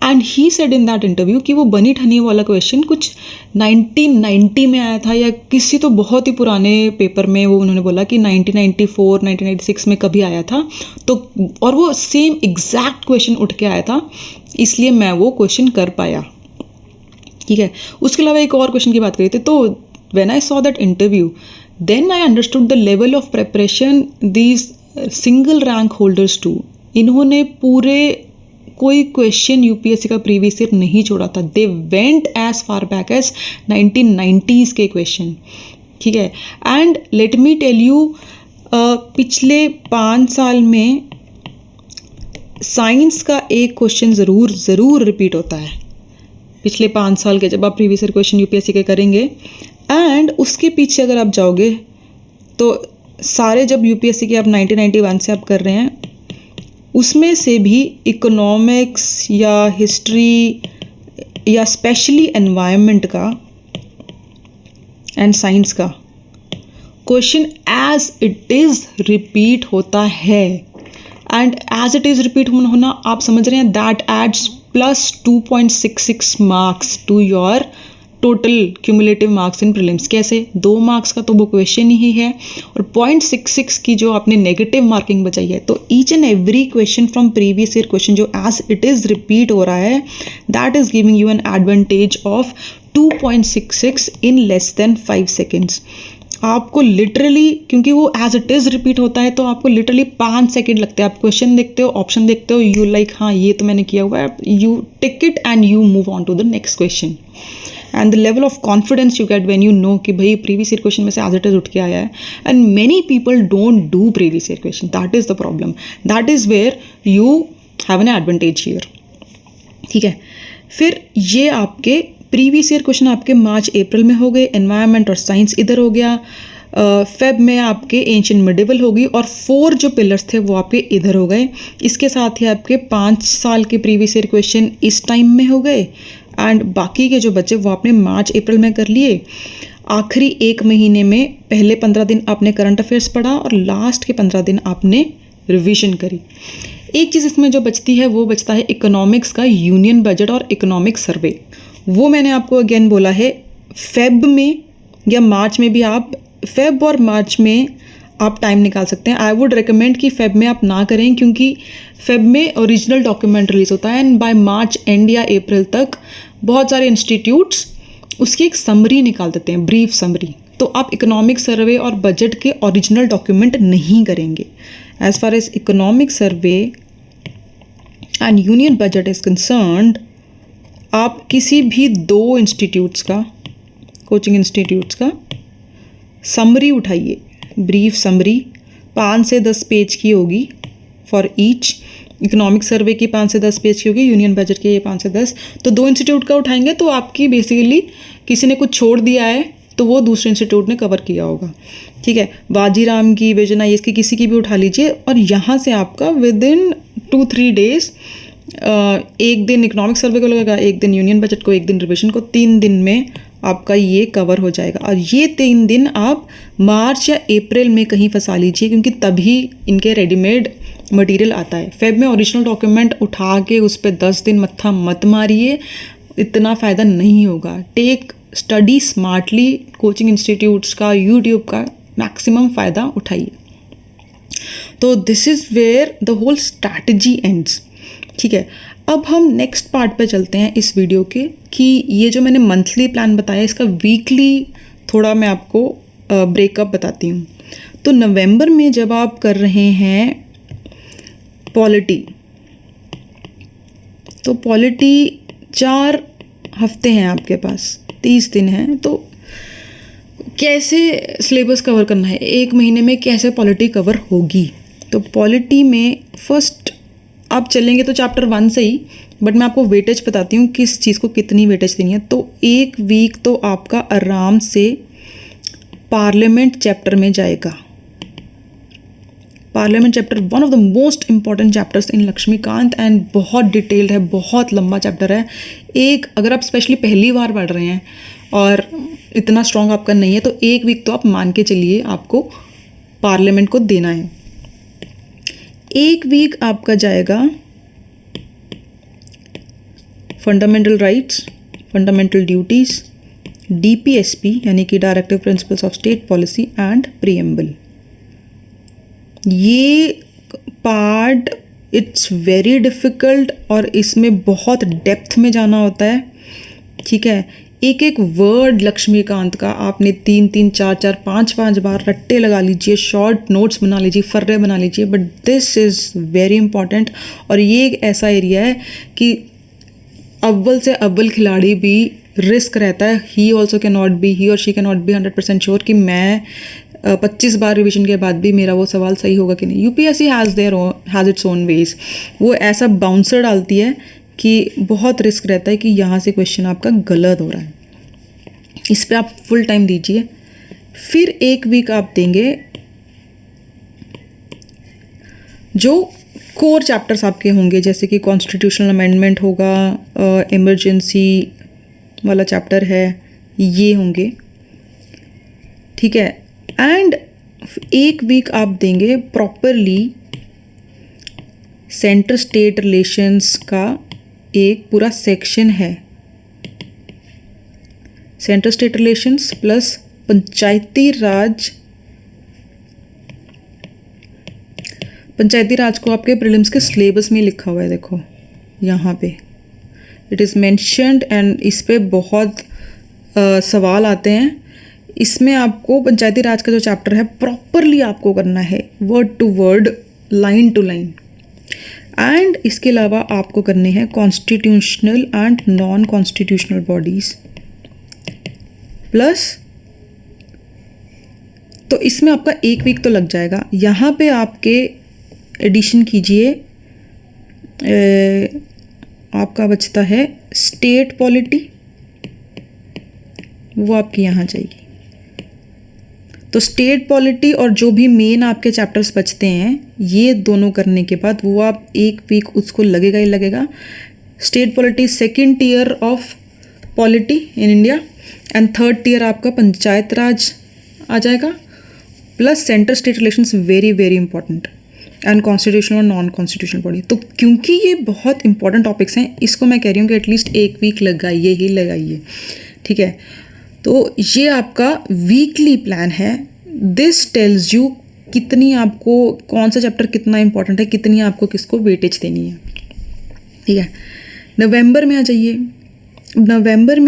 and he said in that interview कि वो बनी ठनी वाला क्वेश्चन कुछ 1990 में आया था या किसी तो बहुत ही पुराने पेपर में, वो उन्होंने बोला कि 1994, 1996 में कभी आया था। तो और वो सेम एग्जैक्ट क्वेश्चन उठ के आया था, इसलिए मैं वो क्वेश्चन कर पाया। ठीक है, उसके अलावा एक और क्वेश्चन की बात करी थी, तो when I saw that interview then I understood the level of preparation these single rank holders too. इन्होंने पूरे कोई क्वेश्चन यूपीएससी का प्रीवियस ईयर नहीं छोड़ा था, they went as far back as 1990s के क्वेश्चन। ठीक है, and let me tell you, पिछले 5 साल में साइंस का एक क्वेश्चन ज़रूर रिपीट होता है पिछले 5 साल के, जब आप प्रीवियस ईयर क्वेश्चन यूपीएससी के करेंगे। एंड उसके पीछे अगर आप जाओगे तो सारे जब यूपीएससी के आप 1991 से आप कर रहे हैं, उसमें से भी इकोनॉमिक्स या हिस्ट्री या स्पेशली एनवायरनमेंट का एंड साइंस का question as it is repeat होता है। And as it is repeat होना आप समझ रहे हैं, that adds plus 2.66 marks to your total cumulative marks in prelims. कैसे? 2 मार्क्स का तो वो क्वेश्चन ही है और 0.66 की जो आपने नेगेटिव मार्किंग बचाई है। तो each and every question from previous year question जो एज इट इज़ रिपीट हो रहा है, that is giving you an advantage of 2.66 in less than 5 seconds. आपको लिटरली, क्योंकि वो एज इट इज़ रिपीट होता है, तो आपको लिटरली 5 सेकेंड लगते हैं। आप क्वेश्चन देखते हो, ऑप्शन देखते हो, यू लाइक हाँ ये तो मैंने किया हुआ है, you tick it and you move on to the next question. And the level of confidence you get when you know कि भाई प्रीवियस ईयर क्वेश्चन में से एज इट इज उठ के आया है। And many people don't do previous year question, that is the problem, that is where you have an advantage here. ठीक है, फिर ये आपके प्रीवियस ईयर क्वेश्चन आपके मार्च अप्रैल में हो गए, एनवायरनमेंट और साइंस इधर हो गया, फेब में आपके एंशिएंट मिडिवल होगी और 4 जो पिलर्स थे वो आपके इधर हो गए। इसके साथ ही आपके 5 साल के प्रीवियस ईयर क्वेश्चन इस टाइम में हो गए एंड बाकी के जो बचे वो आपने मार्च अप्रैल में कर लिए। आखिरी 1 महीने में पहले 15 दिन आपने करंट अफेयर्स पढ़ा और लास्ट के 15 दिन आपने रिवीजन करी। एक चीज़ इसमें जो बचती है वो बचता है इकोनॉमिक्स का यूनियन बजट और इकोनॉमिक सर्वे। वो मैंने आपको अगेन बोला है, फेब में या मार्च में भी आप, फेब और मार्च में आप टाइम निकाल सकते हैं। आई वुड रिकमेंड कि फेब में आप ना करें, क्योंकि फेब में ओरिजिनल डॉक्यूमेंट रिलीज होता है एंड बाय मार्च एंड या अप्रैल तक बहुत सारे इंस्टीट्यूट्स उसकी एक समरी निकाल देते हैं, ब्रीफ समरी। तो आप इकोनॉमिक सर्वे और बजट के ओरिजिनल डॉक्यूमेंट नहीं करेंगे। As far as economic survey and union budget is concerned, आप किसी भी 2 इंस्टीट्यूट्स का, कोचिंग इंस्टीट्यूट्स का समरी उठाइए, ब्रीफ समरी 5 से 10 पेज की होगी फॉर ईच। इकोनॉमिक सर्वे की 5 से 10 पेज की होगी, यूनियन बजट की ये 5 से 10। तो 2 इंस्टीट्यूट का उठाएंगे तो आपकी बेसिकली किसी ने कुछ छोड़ दिया है तो वो दूसरे इंस्टीट्यूट ने कवर किया होगा, ठीक है। बाजीराम की, विजन IAS की, किसी की भी उठा लीजिए और यहाँ से आपका विद इन 2-3 डेज, एक दिन इकोनॉमिक सर्वे को लगेगा, एक दिन यूनियन बजट को, एक दिन रिविजन को, 3 दिन में आपका ये कवर हो जाएगा। और ये 3 दिन आप मार्च या अप्रैल में कहीं फंसा लीजिए क्योंकि तभी इनके रेडीमेड मटेरियल आता है। फेब में ओरिजिनल डॉक्यूमेंट उठा के उस पर 10 दिन मत्था मत मारिए, इतना फ़ायदा नहीं होगा। Take study smartly, coaching institutes का, यूट्यूब का मैक्सिमम फ़ायदा उठाइए। तो this is where the whole strategy ends, ठीक है। अब हम नेक्स्ट पार्ट पे चलते हैं इस वीडियो के कि ये जो मैंने मंथली प्लान बताया इसका वीकली थोड़ा मैं आपको ब्रेकअप बताती हूँ। तो नवंबर में जब आप कर रहे हैं पॉलिटी, तो पॉलिटी 4 हफ्ते हैं आपके पास, 30 दिन हैं। तो कैसे सिलेबस कवर करना है, 1 महीने में कैसे पॉलिटी कवर होगी। तो पॉलिटी में फर्स्ट आप चलेंगे तो चैप्टर 1 से ही, बट मैं आपको वेटेज बताती हूँ किस चीज़ को कितनी वेटेज देनी है। तो 1 वीक तो आपका आराम से पार्लियामेंट चैप्टर में जाएगा। Parliament chapter one of the most important chapters in Laxmikanth and बहुत डिटेल्ड है, बहुत लंबा चैप्टर है। अगर आप स्पेशली पहली बार पढ़ रहे हैं और इतना स्ट्रॉन्ग आपका नहीं है तो 1 वीक तो आप मान के चलिए आपको पार्लियामेंट को देना है। 1 वीक आपका जाएगा fundamental rights, fundamental duties, DPSP यानी कि directive principles of state policy and preamble. ये पार्ट इट्स वेरी डिफ़िकल्ट और इसमें बहुत डेप्थ में जाना होता है, ठीक है। एक एक वर्ड लक्ष्मीकांत का आपने 3-3, 4-4, 5-5 बार रट्टे लगा लीजिए, शॉर्ट नोट्स बना लीजिए, फर्रे बना लीजिए, but this is very important. और ये एक ऐसा एरिया है कि अव्वल से अव्वल खिलाड़ी भी रिस्क रहता है, ही और she can not be 100% sure कि मैं 25 बार रिवीजन के बाद भी मेरा वो सवाल सही होगा कि नहीं। UPSC has its own ways, वो ऐसा बाउंसर डालती है कि बहुत रिस्क रहता है कि यहाँ से क्वेश्चन आपका गलत हो रहा है। इस पे आप फुल टाइम दीजिए। फिर 1 वीक आप देंगे जो कोर चैप्टर्स आपके होंगे, जैसे कि कॉन्स्टिट्यूशनल अमेंडमेंट होगा, इमरजेंसी वाला चैप्टर है, ये होंगे, ठीक है। एंड 1 वीक आप देंगे प्रॉपरली सेंटर स्टेट रिलेशंस का एक पूरा सेक्शन है, सेंटर स्टेट रिलेशंस प्लस पंचायती राज को आपके प्रीलिम्स के सिलेबस में लिखा हुआ है, देखो यहाँ पे इट इज़ मेंशन्ड एंड इस पे बहुत सवाल आते हैं। इसमें आपको पंचायती राज का जो चैप्टर है प्रॉपरली आपको करना है, word to word, line to line. And इसके अलावा आपको करने हैं constitutional and non constitutional bodies plus, तो इसमें आपका 1 वीक तो लग जाएगा। यहाँ पे आपके एडिशन कीजिए, आपका बचता है स्टेट पॉलिटी, वो आपकी यहाँ जाएगी। तो स्टेट पॉलिटी और जो भी मेन आपके चैप्टर्स बचते हैं ये दोनों करने के बाद वो आप 1 वीक उसको लगेगा ही लगेगा। State polity 2nd tier of polity in India and 3rd tier आपका पंचायत राज आ जाएगा plus centre state relations, very very important, and constitutional और नॉन कॉन्स्टिट्यूशनल बॉडी। तो क्योंकि ये बहुत इंपॉर्टेंट टॉपिक्स हैं, इसको मैं कह रही हूँ कि एटलीस्ट 1 वीक लगाइए ही लगाइए, ठीक है। तो ये आपका वीकली प्लान है। दिस टेल्स यू कितनी आपको कौन सा चैप्टर कितना इंपॉर्टेंट है, कितनी आपको किसको वेटेज देनी है, ठीक है। नवंबर में आ जाइए, दिसंबर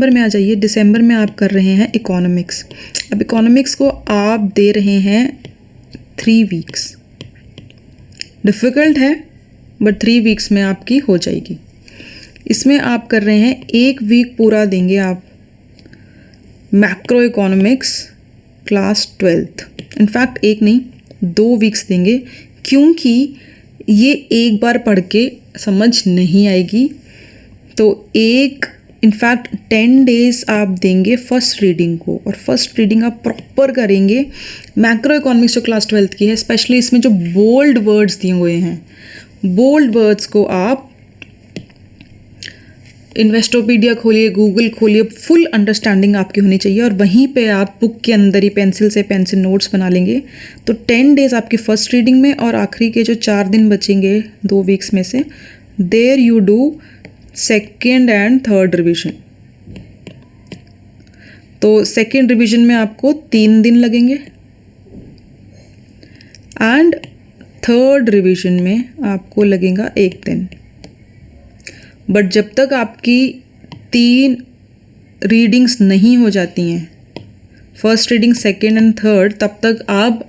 में आ जाइए। दिसंबर में आप कर रहे हैं इकोनॉमिक्स। अब इकोनॉमिक्स को आप दे रहे हैं 3 वीक्स। डिफ़िकल्ट है बट 3 वीक्स में आपकी हो जाएगी। इसमें आप कर रहे हैं 1 वीक पूरा देंगे आप macro economics class 12th। In fact 1 नहीं 2 वीक्स देंगे, क्योंकि ये एक बार पढ़ के समझ नहीं आएगी। तो इनफैक्ट 10 डेज आप देंगे फर्स्ट रीडिंग को, और फर्स्ट रीडिंग आप प्रॉपर करेंगे। मैक्रो इकोनॉमिक्स जो क्लास 12th की है, स्पेशली इसमें जो बोल्ड वर्ड्स दिए हुए हैं, बोल्ड वर्ड्स को आप इन्वेस्टोपीडिया खोलिए, गूगल खोलिए, फुल अंडरस्टैंडिंग आपकी होनी चाहिए, और वहीं पे आप बुक के अंदर ही पेंसिल नोट्स बना लेंगे। तो 10 डेज आपकी फर्स्ट रीडिंग में, और आखिरी के जो 4 दिन बचेंगे 2 वीक्स में से, there you do second and third revision. तो सेकेंड रिविजन में आपको 3 दिन लगेंगे, एंड थर्ड रिविजन में आपको लगेगा 1 दिन। बट जब तक आपकी 3 रीडिंग्स नहीं हो जाती हैं, first reading, second and third, तब तक आप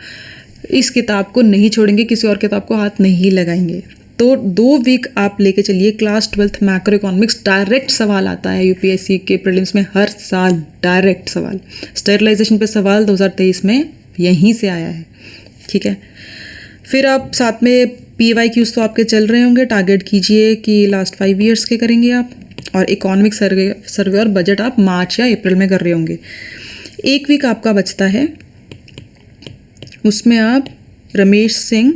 इस किताब को नहीं छोड़ेंगे, किसी और किताब को हाथ नहीं लगाएंगे। तो 2 वीक आप लेके चलिए। Class 12th macro economics direct सवाल आता है यूपीएससी के प्रीलिम्स में हर साल, डायरेक्ट सवाल। स्टेरिलाइजेशन पे सवाल 2023 में यहीं से आया है, ठीक है। फिर आप साथ में PYQs तो आपके चल रहे होंगे, टारगेट कीजिए कि लास्ट 5 ईयर्स के करेंगे आप, और इकोनॉमिक सर्वे और बजट आप मार्च या अप्रैल में कर रहे होंगे। 1 वीक आपका बचता है, उसमें आप रमेश सिंह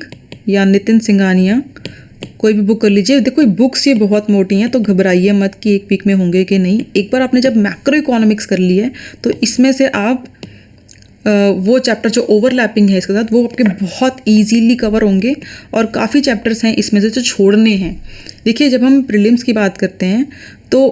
या नितिन सिंघानिया कोई भी बुक कर लीजिए। देखो बुक्स ये बहुत मोटी हैं, तो घबराइए मत कि 1 वीक में होंगे कि नहीं। एक बार आपने जब मैक्रो इकोनॉमिक्स कर ली है, तो इसमें से आप वो चैप्टर जो ओवरलैपिंग है इसके साथ, वो आपके बहुत इजीली कवर होंगे, और काफ़ी चैप्टर्स हैं इसमें से जो छोड़ने हैं। देखिए, जब हम प्रीलिम्स की बात करते हैं तो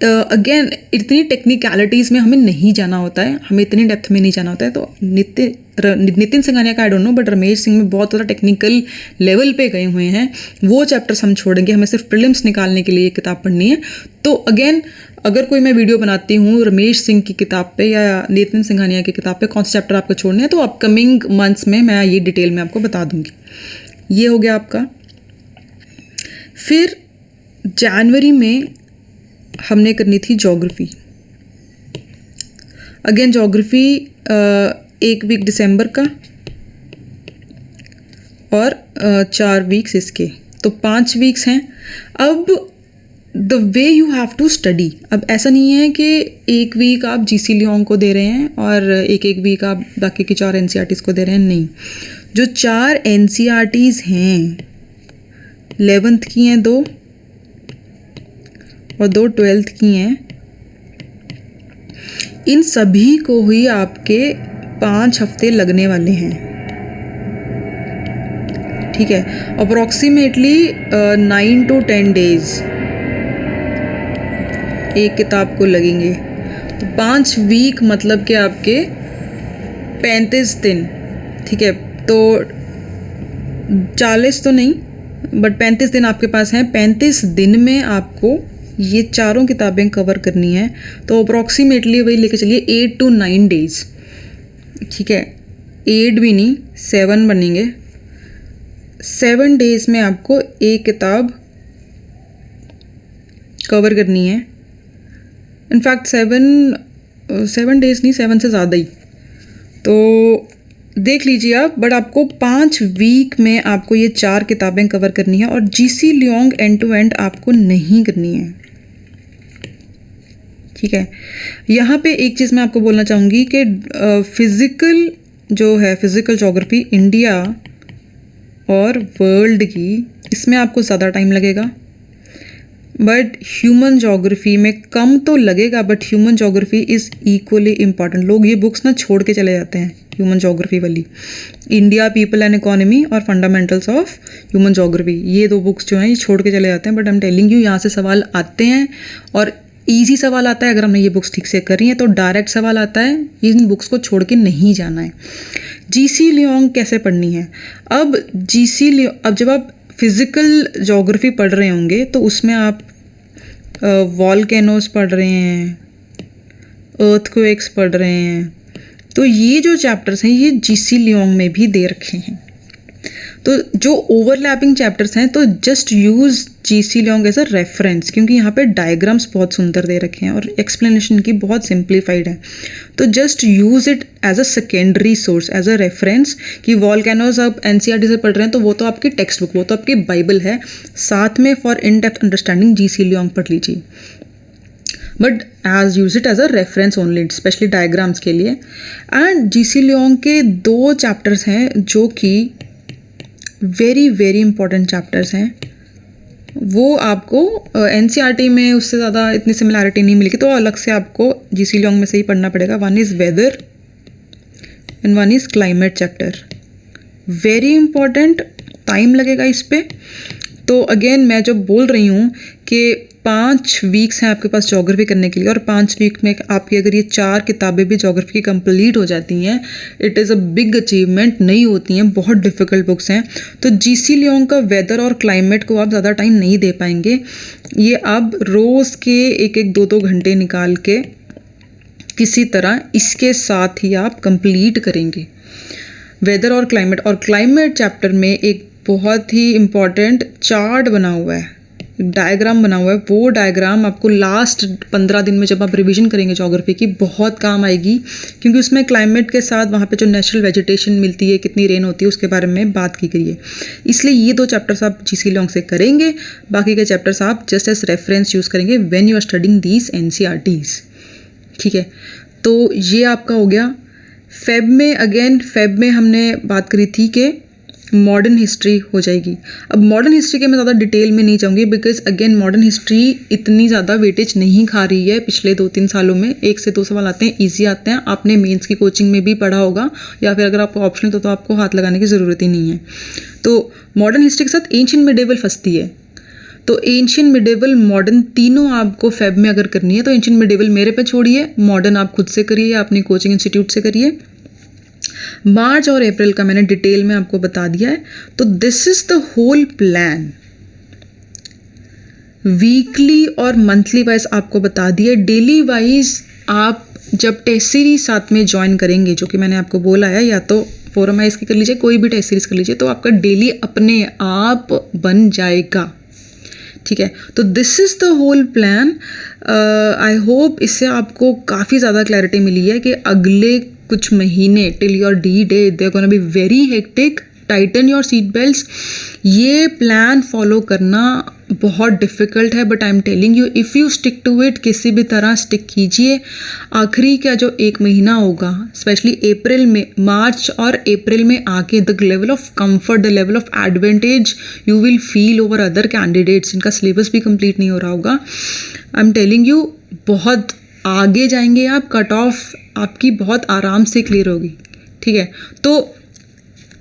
अगेन इतनी टेक्निकलिटीज़ में हमें नहीं जाना होता है, हमें इतनी डेप्थ में नहीं जाना होता है। तो नितिन सिंघानिया का I don't know, but Ramesh Singh में बहुत ज़्यादा टेक्निकल लेवल पे गए हुए हैं, वो चैप्टर्स हम छोड़ेंगे। हमें सिर्फ प्रीलिम्स निकालने के लिए किताब पढ़नी है। तो अगेन, अगर कोई मैं वीडियो बनाती हूँ रमेश सिंह की किताब पे या नितिन सिंघानिया की किताब पे कौन से चैप्टर आपको छोड़ने हैं, तो अपकमिंग मंथ्स में मैं ये डिटेल में आपको बता दूंगी। ये हो गया आपका। फिर जनवरी में हमने करनी थी ज्योग्राफी। अगेन ज्योग्राफी 1 वीक दिसंबर का, और 4 वीक्स इसके, तो 5 वीक्स हैं। अब the way you have to study, अब ऐसा नहीं है कि 1 वीक आप जीसी लियोंग को दे रहे हैं और एक वीक आप बाकी की 4 एनसीईआरटीज़ को दे रहे हैं, नहीं। जो 4 एनसीईआरटीज़ हैं, 11th की हैं 2 और 2 12th की हैं, इन सभी को ही आपके 5 हफ्ते लगने वाले हैं, ठीक है। अप्रॉक्सीमेटली 9 to 10 डेज एक किताब को लगेंगे। तो 5 वीक मतलब कि आपके 35 दिन, ठीक है। तो 40 तो नहीं, बट 35 दिन आपके पास हैं। 35 दिन में आपको ये चारों किताबें कवर करनी है। तो अप्रॉक्सीमेटली वही लेके चलिए 8 to 9 डेज, ठीक है। 8 भी नहीं, 7 बनेंगे। 7 डेज में आपको एक किताब कवर करनी है। इनफैक्ट 7 डेज नहीं, 7 से ज़्यादा ही, तो देख लीजिए आप। बट आपको 5 वीक में आपको ये 4 किताबें कवर करनी है, और GC Leong end to end आपको नहीं करनी है, ठीक है। यहाँ पे एक चीज़ मैं आपको बोलना चाहूँगी कि फिज़िकल जो है, फिज़िकल ज्योग्राफी इंडिया और वर्ल्ड की, इसमें आपको ज़्यादा टाइम लगेगा। बट ह्यूमन ज्योग्राफी में कम तो लगेगा, but human geography is equally important. लोग ये बुक्स ना छोड़ के चले जाते हैं, ह्यूमन ज्योग्राफी वाली, इंडिया पीपल एंड इकोनॉमी और फंडामेंटल्स ऑफ ह्यूमन ज्योग्राफी, ये 2 बुक्स जो हैं ये छोड़ के चले जाते हैं। But I am telling you, यहाँ से सवाल आते हैं, और ईजी सवाल आता है। अगर हमने ये बुक्स ठीक से करी हैं तो डायरेक्ट सवाल आता है, इन बुक्स को छोड़ के नहीं जाना है। जीसी लियोंग कैसे पढ़नी है? अब अब जब आप फिज़िकल ज्योग्राफी पढ़ रहे होंगे तो उसमें आप वॉल्केनोस पढ़ रहे हैं, अर्थक्वेक्स पढ़ रहे हैं, तो ये जो चैप्टर्स हैं ये जीसी लियोंग में भी दे रखे हैं। तो जो ओवरलैपिंग चैप्टर्स हैं तो just use GC Leong as a reference, क्योंकि यहाँ पे डायग्राम्स बहुत सुंदर दे रखे हैं और एक्सप्लेनेशन की बहुत सिंप्लीफाइड है। तो just use it as a secondary source, as a reference कि वॉल्केनोज आप एनसीईआरटी से पढ़ रहे हैं तो वो तो आपकी टेक्स्ट बुक, वो तो आपकी बाइबल है, साथ में for in depth understanding GC Leong पढ़ लीजिए, but as use it as a reference only, specially diagrams के लिए। एंड जीसी लॉन्ग के 2 चैप्टर्स हैं जो कि वेरी वेरी इंपॉर्टेंट चैप्टर्स हैं, वो आपको एनसीईआरटी में उससे ज़्यादा इतनी सिमिलैरिटी नहीं मिलेगी, तो अलग से आपको जीसी लॉन्ग में से ही पढ़ना पड़ेगा। One is weather and one is climate chapter, very important, time लगेगा इस पर। तो अगेन मैं जो बोल रही हूँ कि 5 वीक्स हैं आपके पास ज्योग्राफी करने के लिए, और 5 वीक में आपकी अगर ये 4 किताबें भी ज्योग्राफी की कंप्लीट हो जाती हैं, it is a big achievement. नहीं होती हैं, बहुत डिफ़िकल्ट बुक्स हैं। तो जीसी लियोंग का वेदर और क्लाइमेट को आप ज़्यादा टाइम नहीं दे पाएंगे, ये आप रोज़ के 1-1, 2-2 घंटे निकाल के किसी तरह इसके साथ ही आप कंप्लीट करेंगे वेदर और क्लाइमेट। और क्लाइमेट चैप्टर में एक बहुत ही इम्पॉर्टेंट चार्ट बना हुआ है, डायग्राम बना हुआ है। वो डायग्राम आपको लास्ट 15 दिन में जब आप रिवीजन करेंगे ज्योग्राफी की, बहुत काम आएगी, क्योंकि उसमें क्लाइमेट के साथ वहाँ पे जो नेचुरल वेजिटेशन मिलती है, कितनी रेन होती है, उसके बारे में बात की गई है। इसलिए ये 2 चैप्टर्स आप जीसी लॉन्ग से करेंगे, बाकी के चैप्टर्स आप जस्ट एज रेफरेंस यूज़ करेंगे when you are studying these NCERTs. ठीक है, तो ये आपका हो गया। फेब में हमने बात करी थी कि मॉडर्न हिस्ट्री हो जाएगी। अब मॉडर्न हिस्ट्री के मैं ज़्यादा डिटेल में नहीं जाऊँगी, बिकॉज अगेन मॉडर्न हिस्ट्री इतनी ज़्यादा वेटेज नहीं खा रही है पिछले 2-3 सालों में। 1 से 2 सवाल आते हैं, ईजी आते हैं, आपने मेंस की कोचिंग में भी पढ़ा होगा, या फिर अगर आपको ऑप्शनल तो आपको हाथ लगाने की ज़रूरत ही नहीं है। तो मॉडर्न हिस्ट्री के साथ एंशिएंट मिडेवल फंसती है, तो एंशिएंट मिडेवल मॉडर्न तीनों आपको फेब में अगर करनी है तो एंशिएंट मिडेवल मेरे पे छोड़िए, मॉडर्न आप खुद से करिए या अपनी कोचिंग इंस्टीट्यूट से करिए। मार्च और अप्रैल का मैंने डिटेल में आपको बता दिया है। तो this is the whole plan, weekly और मंथली वाइज आपको बता दिया। डेली वाइज आप जब टेस्ट सीरीज साथ में ज्वाइन करेंगे, जो कि मैंने आपको बोला है, या तो फोरम आइज की कर लीजिए, कोई भी टेस्ट सीरीज कर लीजिए, तो आपका डेली अपने आप बन जाएगा। ठीक है, तो this is the whole plan. I hope इससे आपको काफ़ी ज़्यादा क्लैरिटी मिली है कि अगले कुछ महीने till your D day they are gonna be very hectic, tighten your seat belts. ये प्लान फॉलो करना बहुत डिफ़िकल्ट है, but I am telling you if you stick to it, किसी भी तरह स्टिक कीजिए। आखिरी का जो 1 महीना होगा, स्पेशली अप्रैल में, मार्च और अप्रैल में आके the level of comfort, the level of advantage you will feel over other candidates जिनका सिलेबस भी कंप्लीट नहीं हो रहा होगा। आई एम टेलिंग यू, बहुत आगे जाएंगे आप, कट ऑफ आपकी बहुत आराम से क्लियर होगी। ठीक है, तो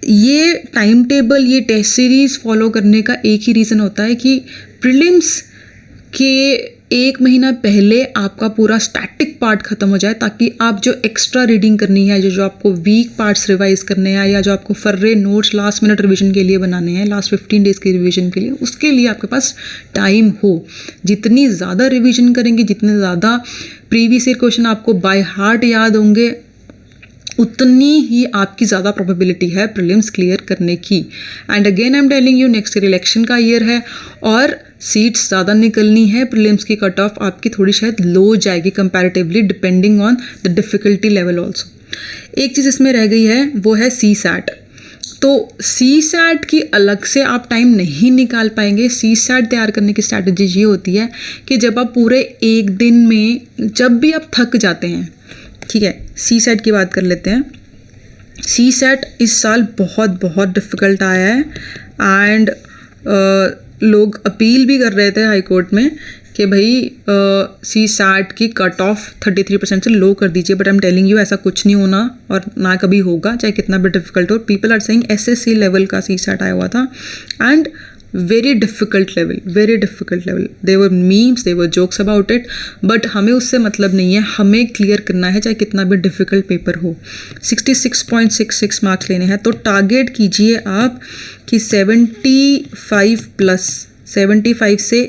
ये टाइम टेबल, ये टेस्ट सीरीज़ फॉलो करने का एक ही रीज़न होता है कि प्रीलिम्स के 1 महीना पहले आपका पूरा स्टैटिक पार्ट ख़त्म हो जाए, ताकि आप जो एक्स्ट्रा रीडिंग करनी है, जो आपको वीक पार्ट्स रिवाइज करने हैं, या जो आपको फर्रे नोट्स लास्ट मिनट रिवीजन के लिए बनाने हैं, लास्ट 15 डेज़ की रिवीजन के लिए, उसके लिए आपके पास टाइम हो। जितनी ज़्यादा रिवीजन करेंगे, जितने ज़्यादा प्रीवियस ईयर क्वेश्चन आपको बाय हार्ट याद होंगे, उतनी ही आपकी ज़्यादा प्रोबेबिलिटी है प्रीलिम्स क्लियर करने की। And again I am telling you, next year election का ईयर है और सीट्स ज़्यादा निकलनी है। प्रीलिम्स की कट ऑफ आपकी थोड़ी शायद लो जाएगी comparatively, depending on the difficulty level also. एक चीज़ इसमें रह गई है, वो है सी सैट। तो सी सैट की अलग से आप टाइम नहीं निकाल पाएंगे। सी सैट तैयार करने की स्ट्रैटेजी ये होती है कि जब आप पूरे 1 दिन में, जब भी आप थक जाते हैं, ठीक है, सी सेट की बात कर लेते हैं। सी सेट इस साल बहुत बहुत डिफ़िकल्ट आया है, एंड लोग अपील भी कर रहे थे हाई कोर्ट में कि भाई सी सैट की कट ऑफ 33% से लो कर दीजिए, but I am telling you ऐसा कुछ नहीं होना और ना कभी होगा, चाहे कितना भी डिफ़िकल्ट हो। People are saying SSC level का सी सैट आया हुआ था, and very difficult level, they were memes, they were jokes about it, but हमें उससे मतलब नहीं है, हमें क्लियर करना है चाहे कितना भी डिफ़िकल्ट पेपर हो। 66.66 मार्क्स लेने हैं, तो टारगेट कीजिए आप कि 75 प्लस, 75 से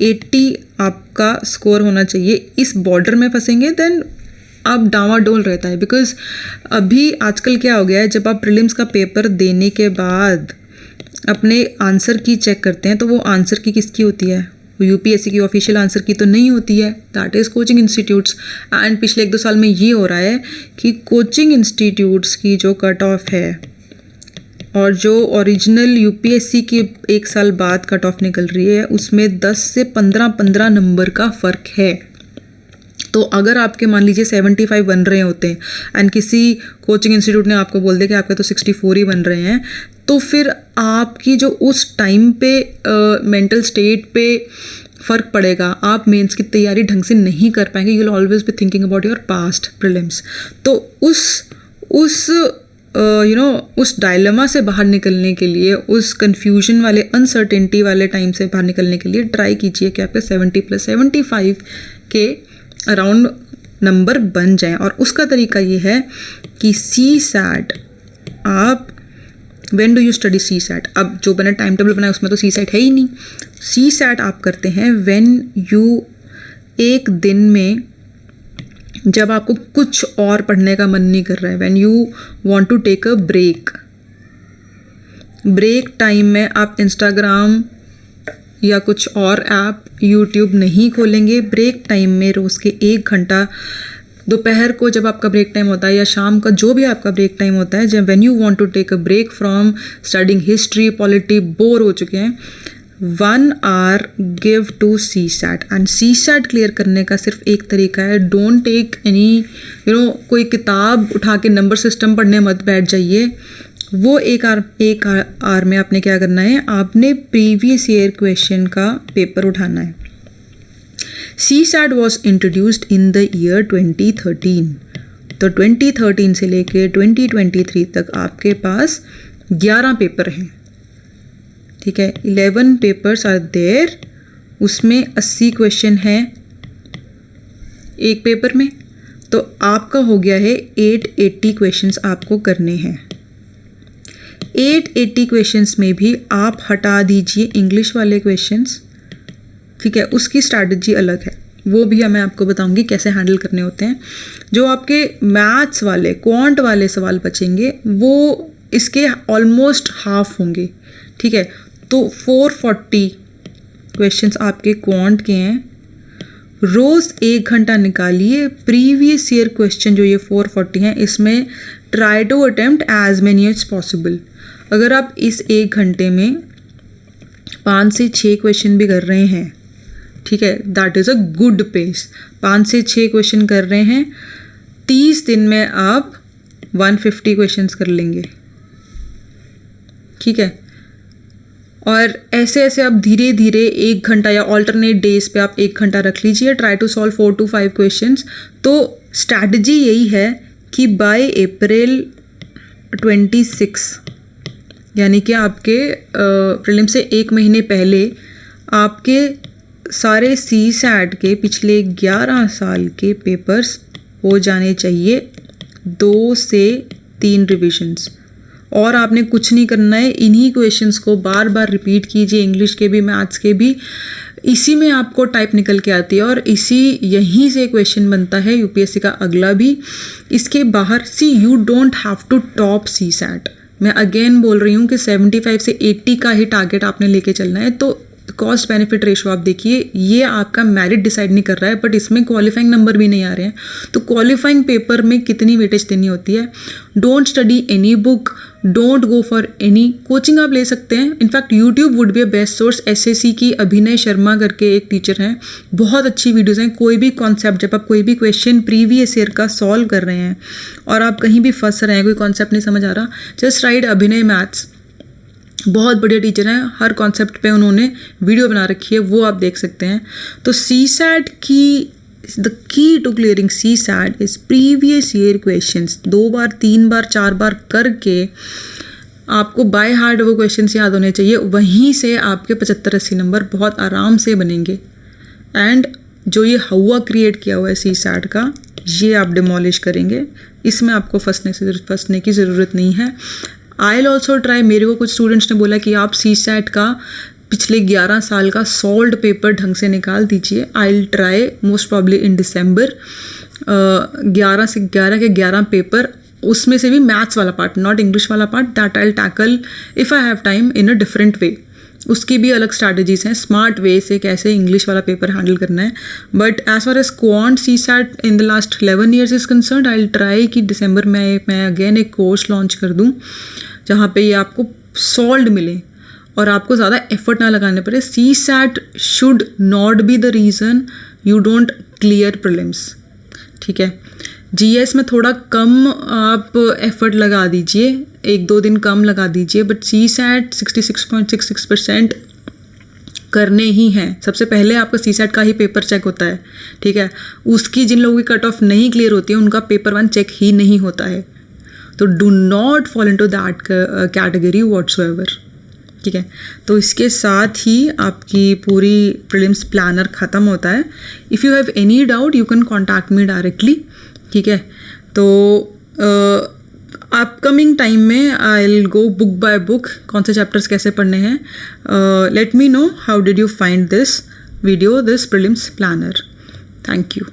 80 आपका स्कोर होना चाहिए। इस बॉर्डर में फंसेंगे देन आप डावाडोल रहता है, बिकॉज अभी आजकल क्या हो गया है, जब आप प्रीलिम्स का पेपर देने के बाद अपने आंसर की चेक करते हैं तो वो आंसर की किसकी होती है, यूपीएससी की ऑफिशियल आंसर की तो नहीं होती है, that is coaching institutes. And पिछले 1-2 साल में ये हो रहा है कि कोचिंग इंस्टीट्यूट्स की जो कट ऑफ है और जो ओरिजिनल यूपीएससी की 1 साल बाद कट ऑफ निकल रही है उसमें 10 से 15 नंबर का फ़र्क है। तो अगर आपके मान लीजिए 75 बन रहे होते हैं एंड किसी कोचिंग इंस्टीट्यूट ने आपको बोल दिया कि आपके तो 64 ही बन रहे हैं, तो फिर आपकी जो उस टाइम पे मेंटल स्टेट पे फ़र्क पड़ेगा, आप मेंस की तैयारी ढंग से नहीं कर पाएंगे। You will always be thinking about your past prelims. तो उस डायलेमा से बाहर निकलने के लिए, उस कन्फ्यूजन वाले अनसर्टेनिटी वाले टाइम से बाहर निकलने के लिए ट्राई कीजिए कि आपके 70+75 के अराउंड नंबर बन जाएं। और उसका तरीका ये है कि CSAT आप when do you study CSAT, अब जो मैंने टाइम टेबल बनाया उसमें तो CSAT है ही नहीं। CSAT आप करते हैं व्हेन यू एक दिन में जब आपको कुछ और पढ़ने का मन नहीं कर रहा है, when you want to take a break time में आप इंस्टाग्राम या कुछ और ऐप, यूट्यूब नहीं खोलेंगे। ब्रेक टाइम में रोज़ के 1 घंटा, दोपहर को जब आपका ब्रेक टाइम होता है या शाम का जो भी आपका ब्रेक टाइम होता है, जब when you want to take a break from studying history, polity, bore हो चुके हैं, 1 hour give to CSAT। And CSAT clear करने का सिर्फ एक तरीका है, डोंट टेक एनी कोई किताब उठा के नंबर सिस्टम पढ़ने मत बैठ जाइए। वो एक आवर में आपने क्या करना है, आपने प्रीवियस ईयर क्वेश्चन का पेपर उठाना है। CSAT was introduced in the year 2013। तो 2013 से लेके 2023 तक आपके पास 11 पेपर हैं, ठीक है। 11 पेपर्स आर देयर, उसमें 80 क्वेश्चन हैं एक पेपर में। तो आपका हो गया है 880 क्वेश्चंस आपको करने हैं। 880 क्वेश्चंस में भी आप हटा दीजिए इंग्लिश वाले क्वेश्चंस, ठीक है। उसकी स्ट्रैटेजी अलग है, वो भी मैं आपको बताऊंगी कैसे हैंडल करने होते हैं। जो आपके मैथ्स वाले, क्वांट वाले सवाल बचेंगे वो इसके ऑलमोस्ट हाफ होंगे, ठीक है। तो 440 क्वेश्चंस आपके क्वांट के हैं। रोज़ 1 घंटा निकालिए, प्रीवियस ईयर क्वेश्चन जो ये 440 हैं इसमें try to attempt as many as possible. अगर आप इस 1 घंटे में 5 से 6 क्वेश्चन भी कर रहे हैं, ठीक है, that is a good pace. 5 से 6 क्वेश्चन कर रहे हैं, 30 दिन में आप 150 क्वेश्चंस कर लेंगे, ठीक है। और ऐसे ऐसे आप धीरे धीरे 1 घंटा या ऑल्टरनेट डेज पे आप 1 घंटा रख लीजिए, try to solve 4 to 5 questions. तो स्ट्रैटेजी यही है कि बाय अप्रैल 26 यानी कि आपके प्रीलिम से 1 महीने पहले आपके सारे CSAT के पिछले 11 साल के पेपर्स हो जाने चाहिए, 2 से 3 रिविजन्स। और आपने कुछ नहीं करना है, इन्हीं क्वेश्चंस को बार बार रिपीट कीजिए, इंग्लिश के भी, मैथ्स के भी। इसी में आपको टाइप निकल के आती है और यहीं से क्वेश्चन बनता है यूपीएससी का अगला भी। इसके बाहर you don't have to top CSAT। मैं अगेन बोल रही हूँ कि 75 से 80 का ही टारगेट आपने लेके चलना है। तो कॉस्ट बेनिफिट रेशो आप देखिए, ये आपका मेरिट डिसाइड नहीं कर रहा है, बट इसमें क्वालिफाइंग नंबर भी नहीं आ रहे हैं। तो क्वालिफाइंग पेपर में कितनी वेटेज देनी होती है। Don't study any book, don't go for any coaching. आप ले सकते हैं, in fact YouTube would be a best source. SSC की अभिनय शर्मा करके एक टीचर हैं, बहुत अच्छी वीडियोज़ हैं। कोई भी कॉन्सेप्ट, जब आप कोई भी क्वेश्चन प्रीवियस ईयर का सॉल्व कर रहे हैं और आप कहीं भी फंस रहे हैं, कोई कॉन्सेप्ट नहीं समझ आ रहा, जस्ट राइट अभिनय मैथ्स, बहुत बढ़िया टीचर हैं, हर कॉन्सेप्ट पे उन्होंने वीडियो बना रखी है, वो आप देख सकते हैं। तो CSAT की the key to clearing CSAT is previous year questions 2 बार 3 बार 4 बार करके आपको बाय हार्ट वो क्वेश्चंस याद होने चाहिए। वहीं से आपके 75-80 नंबर बहुत आराम से बनेंगे। एंड जो ये हवा क्रिएट किया हुआ है CSAT का, ये आप डिमोलिश करेंगे। इसमें आपको फंसने की ज़रूरत नहीं है। I will also try. मेरे को कुछ स्टूडेंट्स ने बोला कि आप CSAT का पिछले 11 साल का सॉल्व्ड पेपर ढंग से निकाल दीजिए। I will try most probably in December. 11 से 11 के 11 पेपर उसमें से भी मैथ्स वाला पार्ट, नॉट इंग्लिश वाला part, that I will tackle if I have time in a different way. उसकी भी अलग स्ट्रैटेजीज हैं, स्मार्ट वे से कैसे इंग्लिश वाला पेपर हैंडल करना है। But as far as quant CSAT in the last 11 years is concern, I will try कि दिसंबर में मैं अगेन एक कोर्स लॉन्च कर दूँ जहाँ पे ये आपको सॉल्व मिले और आपको ज़्यादा एफर्ट ना लगाने पड़े। CSAT should not be the reason you don't clear prelims, ठीक है। GS में थोड़ा कम आप एफर्ट लगा दीजिए, 1-2 दिन कम लगा दीजिए, बट CSAT 66.66% करने ही हैं। सबसे पहले आपका CSAT का ही पेपर चेक होता है, ठीक है। उसकी जिन लोगों की कट ऑफ नहीं क्लियर होती है उनका पेपर 1 चेक ही नहीं होता है। तो do not fall into that category whatsoever, ठीक है। तो इसके साथ ही आपकी पूरी प्रीलिम्स प्लानर ख़त्म होता है। If you have any doubt you can contact me directly, ठीक है। तो अपकमिंग टाइम में I will go book by book, कौन से चैप्टर्स कैसे पढ़ने हैं। Let me know how did you find this video, this prelims planner. Thank you.